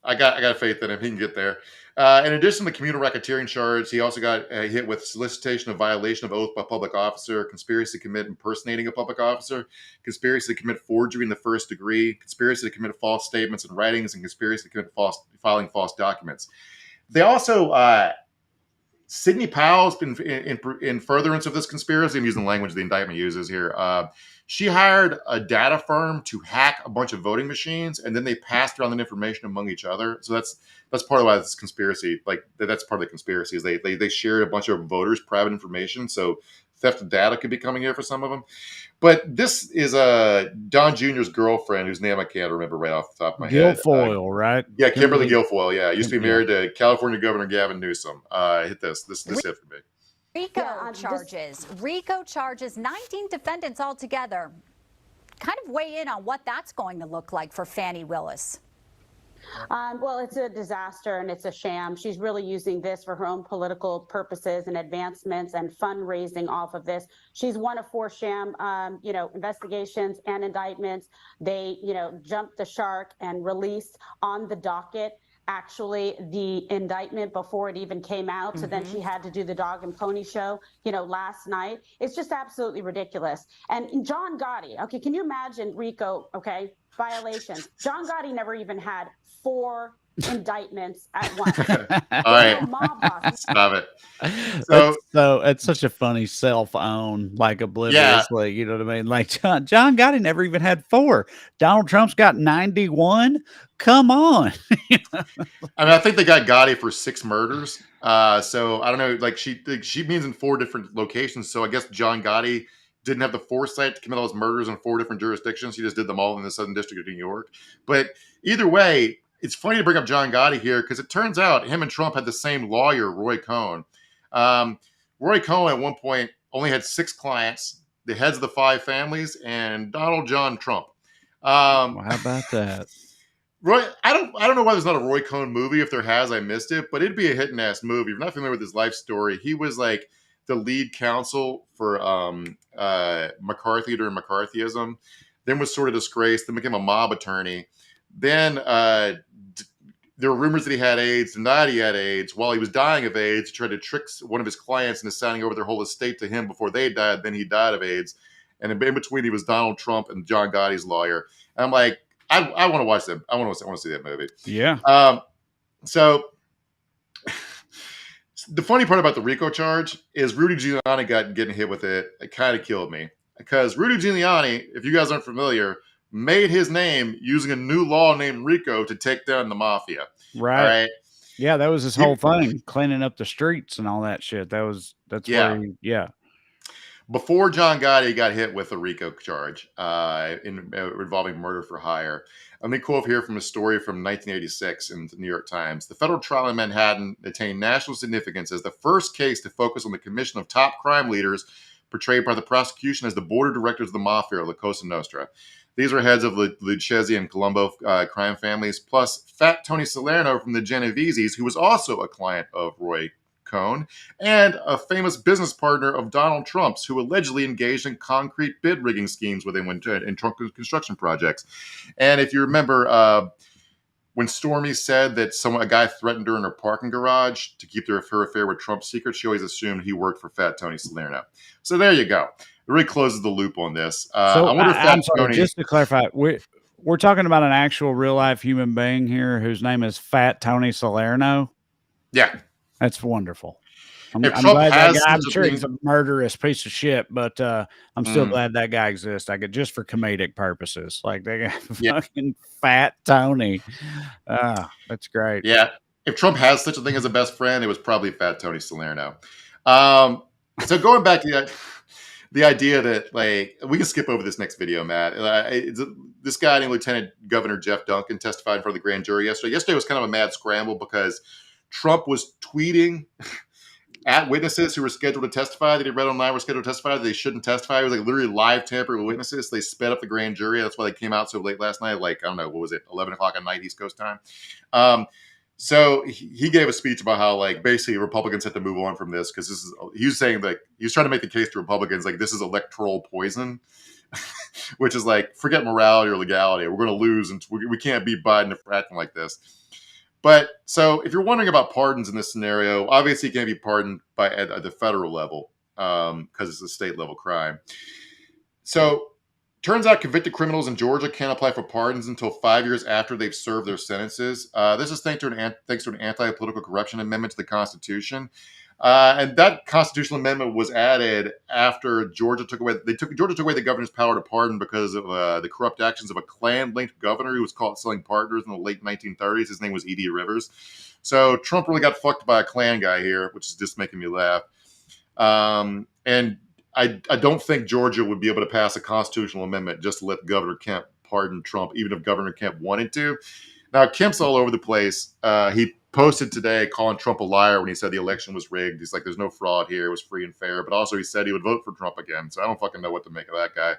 I got faith in him. He can get there. In addition to the communal racketeering charge, he also got hit with solicitation of violation of oath by public officer, conspiracy to commit impersonating a public officer, conspiracy to commit forgery in the first degree, conspiracy to commit false statements and writings, and conspiracy to commit filing false documents. They also, Sidney Powell's been in furtherance of this conspiracy. I'm using the language the indictment uses here. She hired a data firm to hack a bunch of voting machines, and then they passed around that information among each other. So that's part of why this conspiracy, like that's part of the conspiracy, is they shared a bunch of voters' private information. So theft of data could be coming here for some of them. But this is Don Jr.'s girlfriend, whose name I can't remember right off the top of my head. Guilfoyle, right? Yeah, Kimberly Guilfoyle. Yeah, used to be married to California Governor Gavin Newsom. Hit this hit for me. RICO charges, 19 defendants altogether. Kind of weigh in on what that's going to look like for Fani Willis. Well, it's a disaster and it's a sham. She's really using this for her own political purposes and advancements and fundraising off of this. She's one of 4 sham, investigations and indictments. They, jumped the shark and released on the docket actually the indictment before it even came out. So then she had to do the dog and pony show, last night. It's just absolutely ridiculous. And John Gotti, okay, can you imagine RICO, violations? John Gotti never even had 4 indictments at once. All right, stop it. So it's such a funny self-own, like obliviously, you know what I mean? Like John Gotti never even had 4. Donald Trump's got 91. Come on. I think they got Gotti for 6 murders. So I don't know, like she means in 4 different locations. So I guess John Gotti didn't have the foresight to commit all those murders in 4 different jurisdictions. He just did them all in the Southern District of New York. But either way, it's funny to bring up John Gotti here because it turns out him and Trump had the same lawyer, Roy Cohn. Roy Cohn at one point only had 6 clients, the heads of the 5 families, and Donald John Trump. Well, how about that? Roy, I don't know why there's not a Roy Cohn movie. If there has, I missed it, but it'd be a hit and ass movie. If you're not familiar with his life story, he was like the lead counsel for McCarthy during McCarthyism, then was sort of disgraced, then became a mob attorney. Then there were rumors that he had AIDS, denied he had AIDS. While he was dying of AIDS, he tried to trick one of his clients into signing over their whole estate to him before they died. Then he died of AIDS. And in between, he was Donald Trump and John Gotti's lawyer. And I'm like, I want to watch that. I want to see that movie. Yeah. So the funny part about the RICO charge is Rudy Giuliani getting hit with it. It kind of killed me because Rudy Giuliani, if you guys aren't familiar, made his name using a new law named RICO to take down the mafia. Right. All right? Yeah, that was his whole thing, cleaning up the streets and all that shit. That's where Before John Gotti got hit with a RICO charge involving murder for hire, let me quote here from a story from 1986 in the New York Times. The federal trial in Manhattan attained national significance as the first case to focus on the commission of top crime leaders portrayed by the prosecution as the board of directors of the mafia, or La Cosa Nostra. These are heads of the Lucchese and Colombo crime families, plus Fat Tony Salerno from the Genoveses, who was also a client of Roy Cohn, and a famous business partner of Donald Trump's, who allegedly engaged in concrete bid rigging schemes with him in Trump construction projects. And if you remember, when Stormy said that a guy threatened her in her parking garage to keep her affair with Trump secret, she always assumed he worked for Fat Tony Salerno. So there you go. It really closes the loop on this. I wonder if I'm sorry, just to clarify, we're talking about an actual real life human being here whose name is Fat Tony Salerno. Yeah. That's wonderful. I'm glad that guy, I'm sure he's a murderous piece of shit, but I'm still glad that guy exists. Just for comedic purposes. Like they got fucking Fat Tony. That's great. Yeah. If Trump has such a thing as a best friend, it was probably Fat Tony Salerno. So going back to the idea that, like, we can skip over this next video, Matt. This guy named Lieutenant Governor Jeff Duncan testified in front of the grand jury yesterday. Yesterday was kind of a mad scramble because Trump was tweeting at witnesses who were scheduled to testify that he read online were scheduled to testify that they shouldn't testify. It was like literally live tampering with witnesses. They sped up the grand jury. That's why they came out so late last night. Like, I don't know, what was it, 11 o'clock at night East Coast time? So he gave a speech about how, like, basically Republicans had to move on from this because he was saying, like, he was trying to make the case to Republicans, like, this is electoral poison, which is like, forget morality or legality. We're going to lose and we can't beat Biden for acting like this. But so if you're wondering about pardons in this scenario, obviously you can't be pardoned at the federal level because it's a state level crime. So turns out convicted criminals in Georgia can't apply for pardons until 5 years after they've served their sentences. This is thanks to an anti-political corruption amendment to the Constitution. And that constitutional amendment was added after Georgia took away the governor's power to pardon because of the corrupt actions of a Klan-linked governor who was caught selling partners in the late 1930s. His name was E.D. Rivers. So Trump really got fucked by a Klan guy here, which is just making me laugh. And I don't think Georgia would be able to pass a constitutional amendment just to let Governor Kemp pardon Trump, even if Governor Kemp wanted to. Now, Kemp's all over the place. He posted today calling Trump a liar when he said the election was rigged. He's like, there's no fraud here. It was free and fair. But also he said he would vote for Trump again. So I don't fucking know what to make of that guy.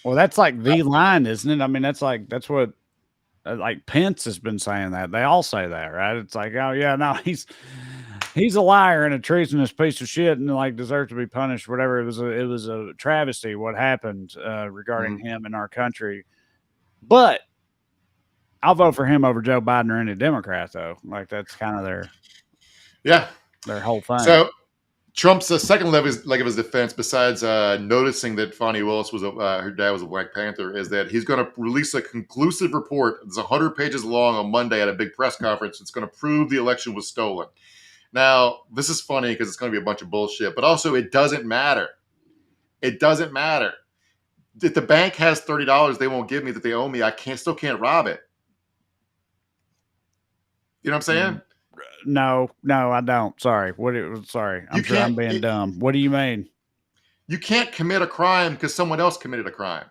Well, that's like the line, isn't it? I mean, that's what like Pence has been saying that. They all say that, right? It's like, oh yeah, no, he's a liar and a treasonous piece of shit and like deserves to be punished, whatever. It was a travesty what happened regarding him in our country. But I'll vote for him over Joe Biden or any Democrat, though. Like that's kind of their whole thing. So Trump's second leg of his defense, besides noticing that Fonnie Willis was her dad was a Black Panther, is that he's going to release a conclusive report. It's 100 pages long on Monday at a big press conference. It's going to prove the election was stolen. Now, this is funny because it's going to be a bunch of bullshit, but also it doesn't matter. It doesn't matter. If the bank has $30 they won't give me that they owe me, I still can't rob it. You know what I'm saying? No, I don't. Sorry. Sorry. I'm sure I'm being dumb. What do you mean? You can't commit a crime because someone else committed a crime.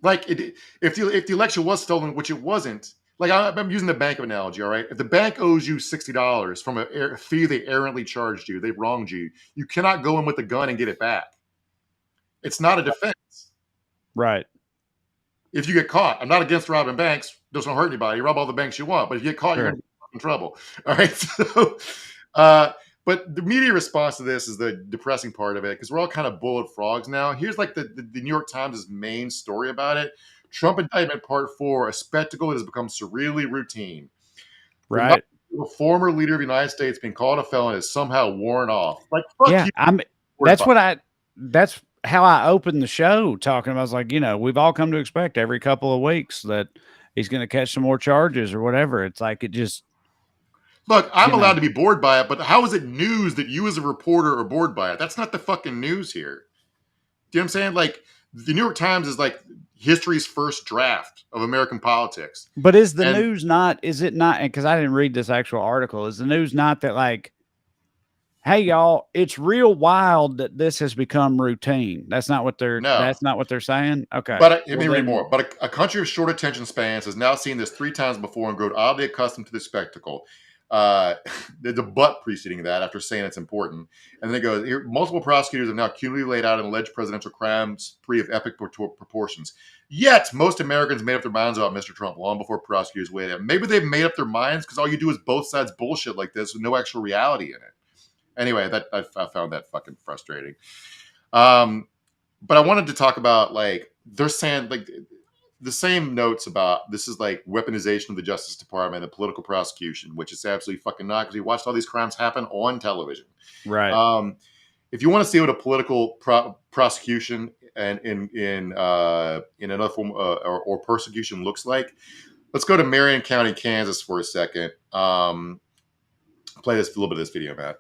Like if the election was stolen, which it wasn't, like I'm using the bank analogy, all right? If the bank owes you $60 from a fee they errantly charged you, they wronged you, you cannot go in with a gun and get it back. It's not a defense. Right. If you get caught, I'm not against robbing banks. Doesn't hurt anybody. You rob all the banks you want, but if you get caught, you're in trouble. All right. So, but the media response to this is the depressing part of it because we're all kind of bullet frogs now. Here's like the New York Times' main story about it. Trump indictment part 4, a spectacle that has become surreally routine. Right. The former leader of the United States being called a felon is somehow worn off. Like, fuck you. That's how I opened the show talking about. I was like, we've all come to expect every couple of weeks that he's going to catch some more charges or whatever. It's like, it just. Look, I'm allowed to be bored by it, but how is it news that you as a reporter are bored by it? That's not the fucking news here. Do you know what I'm saying? Like, the New York Times is like history's first draft of American politics. But is the news not, is it not, because I didn't read this actual article, is the news not that like, hey y'all, it's real wild that this has become routine? That's not what they're saying? Okay. But let me read more. But a country of short attention spans has now seen this 3 times before and grown oddly accustomed to the spectacle. The but preceding that after saying it's important. And then it goes, here, multiple prosecutors have now cumulatively laid out an alleged presidential crime spree of epic proportions. Yet, most Americans made up their minds about Mr. Trump long before prosecutors weighed in. Maybe they've made up their minds because all you do is both sides bullshit like this with no actual reality in it. Anyway, I found that fucking frustrating. But I wanted to talk about, like, they're saying, like, the same notes about this is like weaponization of the Justice Department and political prosecution, which is absolutely fucking not, because we watched all these crimes happen on television. Right. If you want to see what a political prosecution and in another form or persecution looks like, let's go to Marion County, Kansas for a second. Play a little bit of this video, Matt.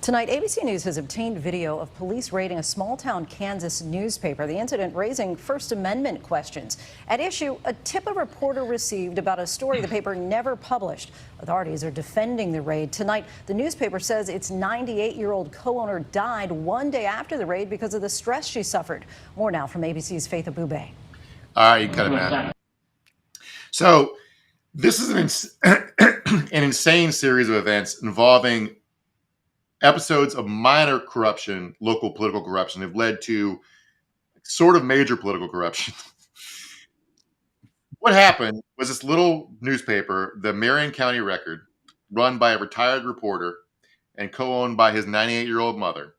Tonight, ABC News has obtained video of police raiding a small-town Kansas newspaper. The incident raising First Amendment questions. At issue, a tip a reporter received about a story the paper never published. Authorities are defending the raid. Tonight, the newspaper says its 98-year-old co-owner died one day after the raid because of the stress she suffered. More now from ABC's Faith Abube. All right, you cut it, Matt. So this is an insane series of events involving episodes of minor corruption, local political corruption, have led to sort of major political corruption. What happened was this little newspaper, the Marion County Record, run by a retired reporter and co-owned by his 98-year-old mother.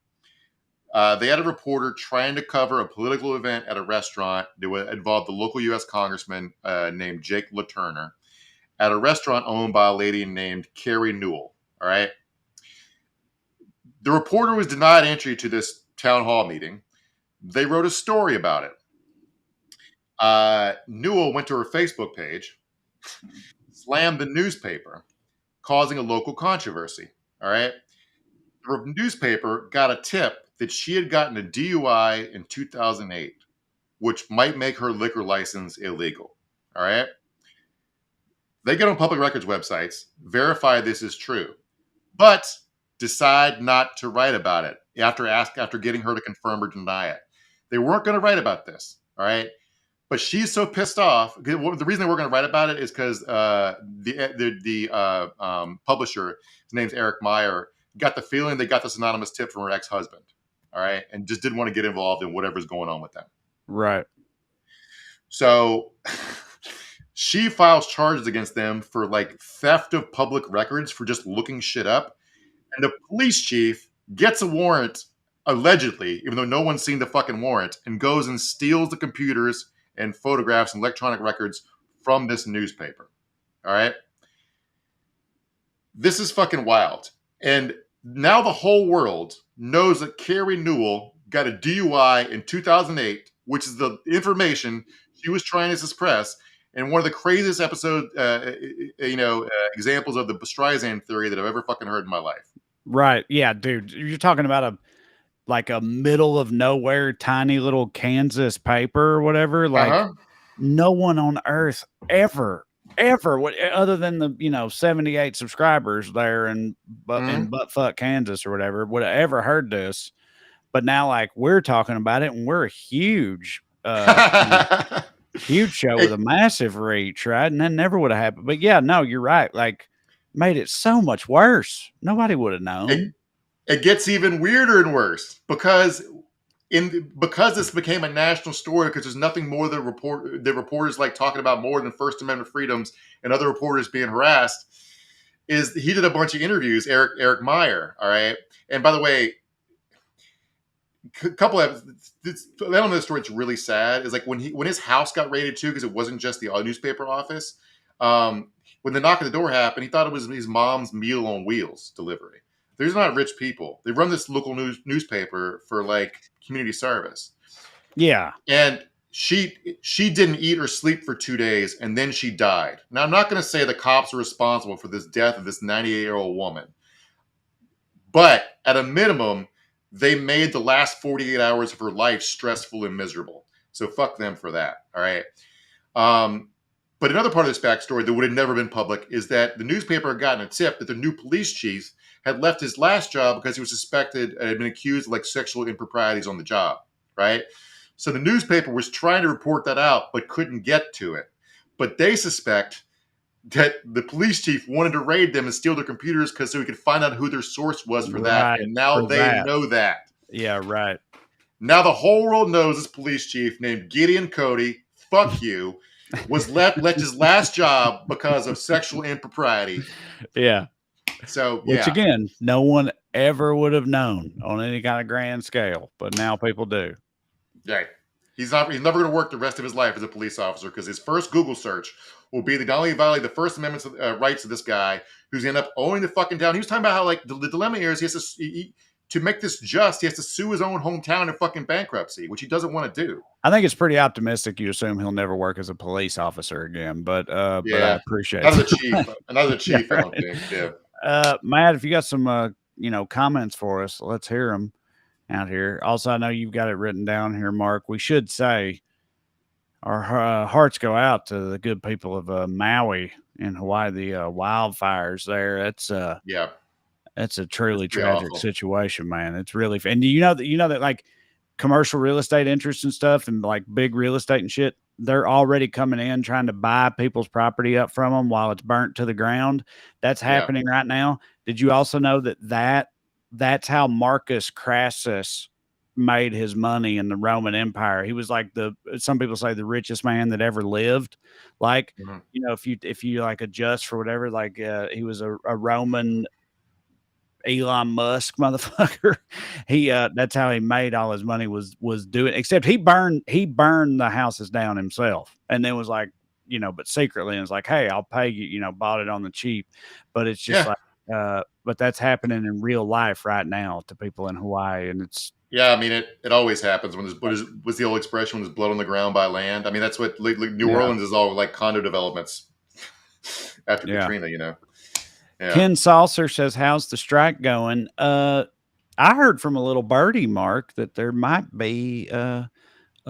They had a reporter trying to cover a political event at a restaurant that involved the local U.S. congressman named Jake LaTurner. at a restaurant owned by a lady named Carrie Newell. All right. The reporter was denied entry to this town hall meeting. They wrote a story about it. Newell went to her Facebook page, slammed the newspaper, causing a local controversy. All right. The newspaper got a tip that she had gotten a DUI in 2008, which might make her liquor license illegal. All right. They get on public records websites, verify this is true, but decide not to write about it after getting her to confirm or deny it. They weren't going to write about this. All right. But she's so pissed off. The reason they weren't going to write about it is because the publisher, his name's Eric Meyer, got the feeling they got this anonymous tip from her ex-husband. All right. And just didn't want to get involved in whatever's going on with them. Right. So she files charges against them for like theft of public records for just looking shit up. And the police chief gets a warrant, allegedly, even though no one's seen the fucking warrant, and goes and steals the computers and photographs and electronic records from this newspaper. All right. This is fucking wild. And now the whole world knows that Carrie Newell got a DUI in 2008, which is the information she was trying to suppress. And one of the craziest examples of the Streisand theory that I've ever fucking heard in my life. Right. Yeah, dude. You're talking about a middle of nowhere, tiny little Kansas paper or whatever. Like no one on earth ever, other than the 78 subscribers there in buttfuck Kansas or whatever, would have ever heard this. But now, like, we're talking about it, and we're a huge huge show with a massive reach, right? And that never would have happened. But yeah, no, you're right. Like, made it so much worse. Nobody would have known. It gets even weirder and worse because this became a national story, because there's nothing more that reporters like talking about more than First Amendment freedoms and other reporters being harassed. Is he did a bunch of interviews, Eric Meyer. All right. And by the way, a couple of this element of the story that's really sad is like when his house got raided too, because it wasn't just the newspaper office. When the knock at the door happened, he thought it was his mom's Meal on Wheels delivery. They're not rich people. They run this local newspaper for like community service. Yeah. And she didn't eat or sleep for 2 days, and then she died. Now, I'm not going to say the cops are responsible for this death of this 98-year-old woman, but at a minimum, they made the last 48 hours of her life stressful and miserable. So fuck them for that. All right. But another part of this backstory that would have never been public is that the newspaper had gotten a tip that the new police chief had left his last job because he was suspected and had been accused of like sexual improprieties on the job. Right. So the newspaper was trying to report that out, but couldn't get to it. But they suspect that the police chief wanted to raid them and steal their computers so he could find out who their source was for that. And now they know that. Yeah, right. Now the whole world knows this police chief named Gideon Cody, fuck you, was left his last job because of sexual impropriety. Yeah. So, which again, no one ever would have known on any kind of grand scale, but now people do. Right. He's never going to work the rest of his life as a police officer, because his first Google search will be not only violate the First Amendment rights of this guy who's going to end up owning the fucking town. He was talking about how like the dilemma here is he has to make this just, he has to sue his own hometown in fucking bankruptcy, which he doesn't want to do. I think it's pretty optimistic. You assume he'll never work as a police officer again, but I appreciate another chief. Another chief. Yeah, I don't think. Yeah. Matt, if you got some comments for us, let's hear them out here. Also, I know you've got it written down here, Mark. We should say our hearts go out to the good people of Maui in Hawaii. The wildfires there. That's a truly tragic situation, man. It's really, and you know that like commercial real estate interests and stuff, and like big real estate and shit, they're already coming in trying to buy people's property up from them while it's burnt to the ground. That's happening right now. Did you also know that's how Marcus Crassus made his money in the Roman Empire? He was like some people say the richest man that ever lived. Like, if you like adjust for whatever, like he was a Roman Elon Musk motherfucker. He that's how he made all his money was doing, except he burned the houses down himself and then was like, but secretly, and it's like, hey, I'll pay you, bought it on the cheap. But it's just Yeah. like, but that's happening in real life right now to people in Hawaii, and it's. Yeah, I mean, it always happens when what's the old expression, when there's blood on the ground by land? I mean, that's what New Orleans is all like, condo developments after Katrina, Yeah. Ken Saucer says, how's the strike going? I heard from a little birdie, Mark, that there might be a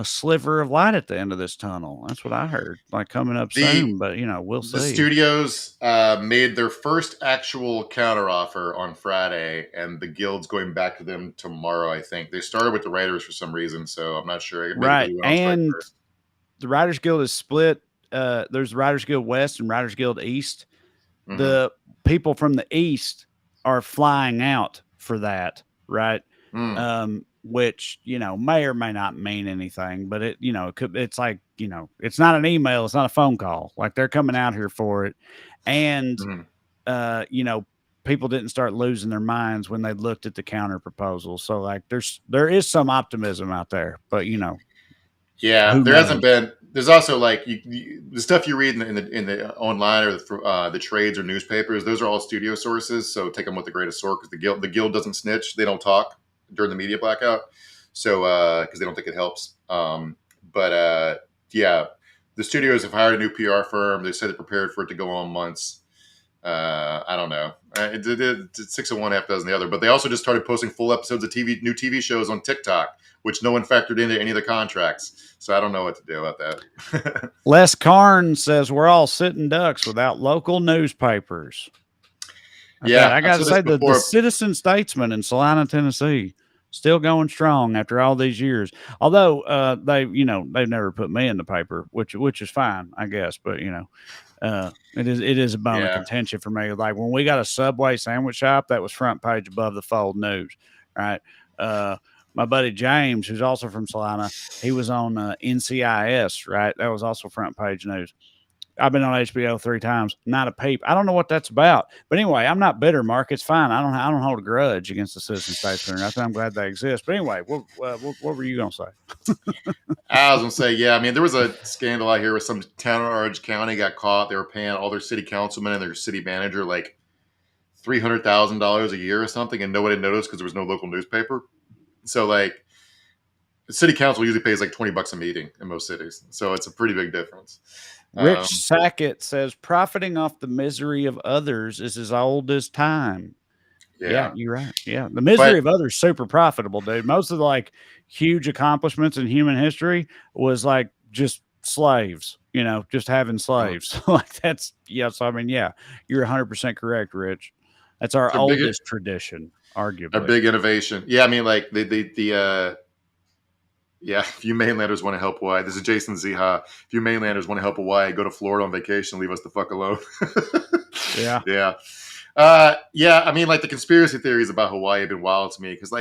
sliver of light at the end of this tunnel. That's what I heard, like coming up soon, but we'll see. The studios made their first actual counteroffer on Friday, and the guild's going back to them tomorrow, I think. They started with the writers for some reason, so I'm not sure. Right, and the Writers Guild is split. There's the Writers Guild West and Writers Guild East. Mm-hmm. The people from the East are flying out for that, right? Which, may or may not mean anything, but it's like, it's not an email. It's not a phone call. Like, they're coming out here for it. And, people didn't start losing their minds when they looked at the counter proposal. So like, there is some optimism out there, but yeah, there hasn't been. There's also like the stuff you read in the online or the trades or newspapers. Those are all studio sources, so take them with a grain of salt, because the guild doesn't snitch. They don't talk during the media blackout, so because they don't think it helps. Yeah, the studios have hired a new PR firm. They said they're prepared for it to go on months. I don't know. It's 6 of one, half dozen the other. But they also just started posting full episodes of new TV shows on TikTok, which no one factored into any of the contracts. So I don't know what to do about that. Les Karn says we're all sitting ducks without local newspapers. Yeah, I got to say, the Citizen Statesman in Salina, Tennessee, still going strong after all these years. Although they've never put me in the paper, which is fine, I guess. But it is a bone of contention for me. Like, when we got a Subway sandwich shop, that was front page above the fold news, right? My buddy James, who's also from Salina, he was on NCIS, right? That was also front page news. I've been on HBO 3 times, not a peep. I don't know what that's about, but anyway, I'm not bitter, Mark. It's fine. I don't hold a grudge against the Citizen Statesman or nothing. I'm glad they exist. But anyway, what were you gonna say? I was gonna say, yeah. I mean, there was a scandal out here with some town in Orange County got caught. They were paying all their city councilmen and their city manager like $300,000 a year or something, and nobody noticed because there was no local newspaper. So like, the city council usually pays like $20 a meeting in most cities, so it's a pretty big difference. Rich Sackett says profiting off the misery of others is as old as time. Yeah, you're right. Yeah, the misery of others super profitable, dude. Most of the like huge accomplishments in human history was like just slaves, just having slaves. Like that's So I mean, yeah, you're 100% correct, Rich. That's our oldest tradition, arguably. A big innovation. Yeah, I mean, like if you mainlanders want to help Hawaii, this is Jason Ziha. If you mainlanders want to help Hawaii, go to Florida on vacation, leave us the fuck alone. Yeah. I mean, like, the conspiracy theories about Hawaii have been wild to me, because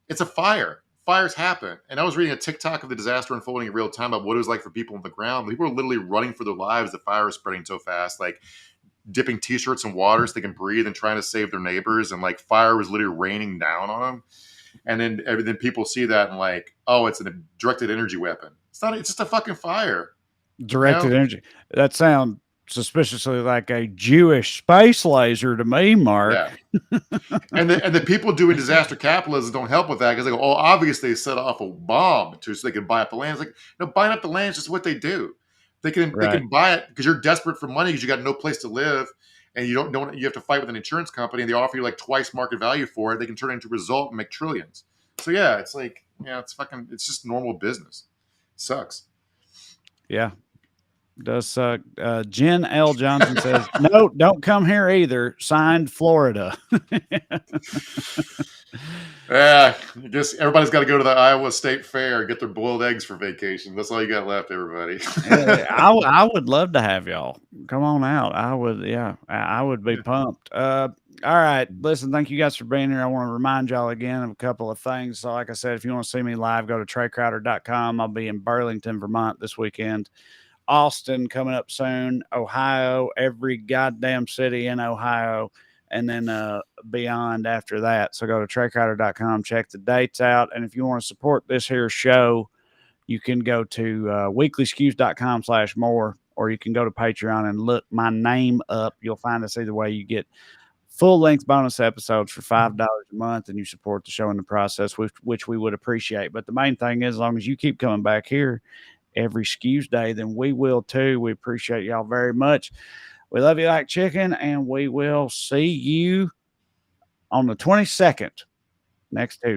it's a fire. Fires happen. And I was reading a TikTok of the disaster unfolding in real time about what it was like for people on the ground. People were literally running for their lives. The fire is spreading so fast, like dipping t-shirts in water so they can breathe and trying to save their neighbors. And like, fire was literally raining down on them. And then people see that and like, oh, it's a directed energy weapon. It's not. It's just a fucking fire. Directed energy. That sounds suspiciously like a Jewish space laser to me, Mark. Yeah. and the people doing disaster capitalism don't help with that, because they go, oh, obviously they set off a bomb so they can buy up the land. It's like, no, buying up the land is just what they do. They can buy it because you're desperate for money because you got no place to live. And you you have to fight with an insurance company, and they offer you like twice market value for it. They can turn it into a result and make trillions. So yeah, it's like, it's just normal business. It sucks. Yeah, it does suck. Jen L. Johnson says, no, don't come here either. Signed, Florida. Yeah, I guess everybody's got to go to the Iowa State Fair and get their boiled eggs for vacation. That's all you got left, everybody. I would love to have y'all come on out. I would be pumped. All right, listen, thank you guys for being here. I want to remind y'all again of a couple of things. So like I said, if you want to see me live, go to TreyCrowder.com. I'll be in Burlington, Vermont this weekend. Austin coming up soon. Ohio, every goddamn city in Ohio. And then beyond after that. So go to TreyCrowder.com, check the dates out. And if you want to support this here show, You can go to weeklyskews.com/more, or you can go to Patreon and look my name up. You'll find us either way. You get full-length bonus episodes for $5 a month, and you support the show in the process, which we would appreciate. But the main thing is, as long as you keep coming back here every Skews Day, then we will too. We appreciate y'all very much. We love you like chicken, and we will see you on the 22nd next Tuesday.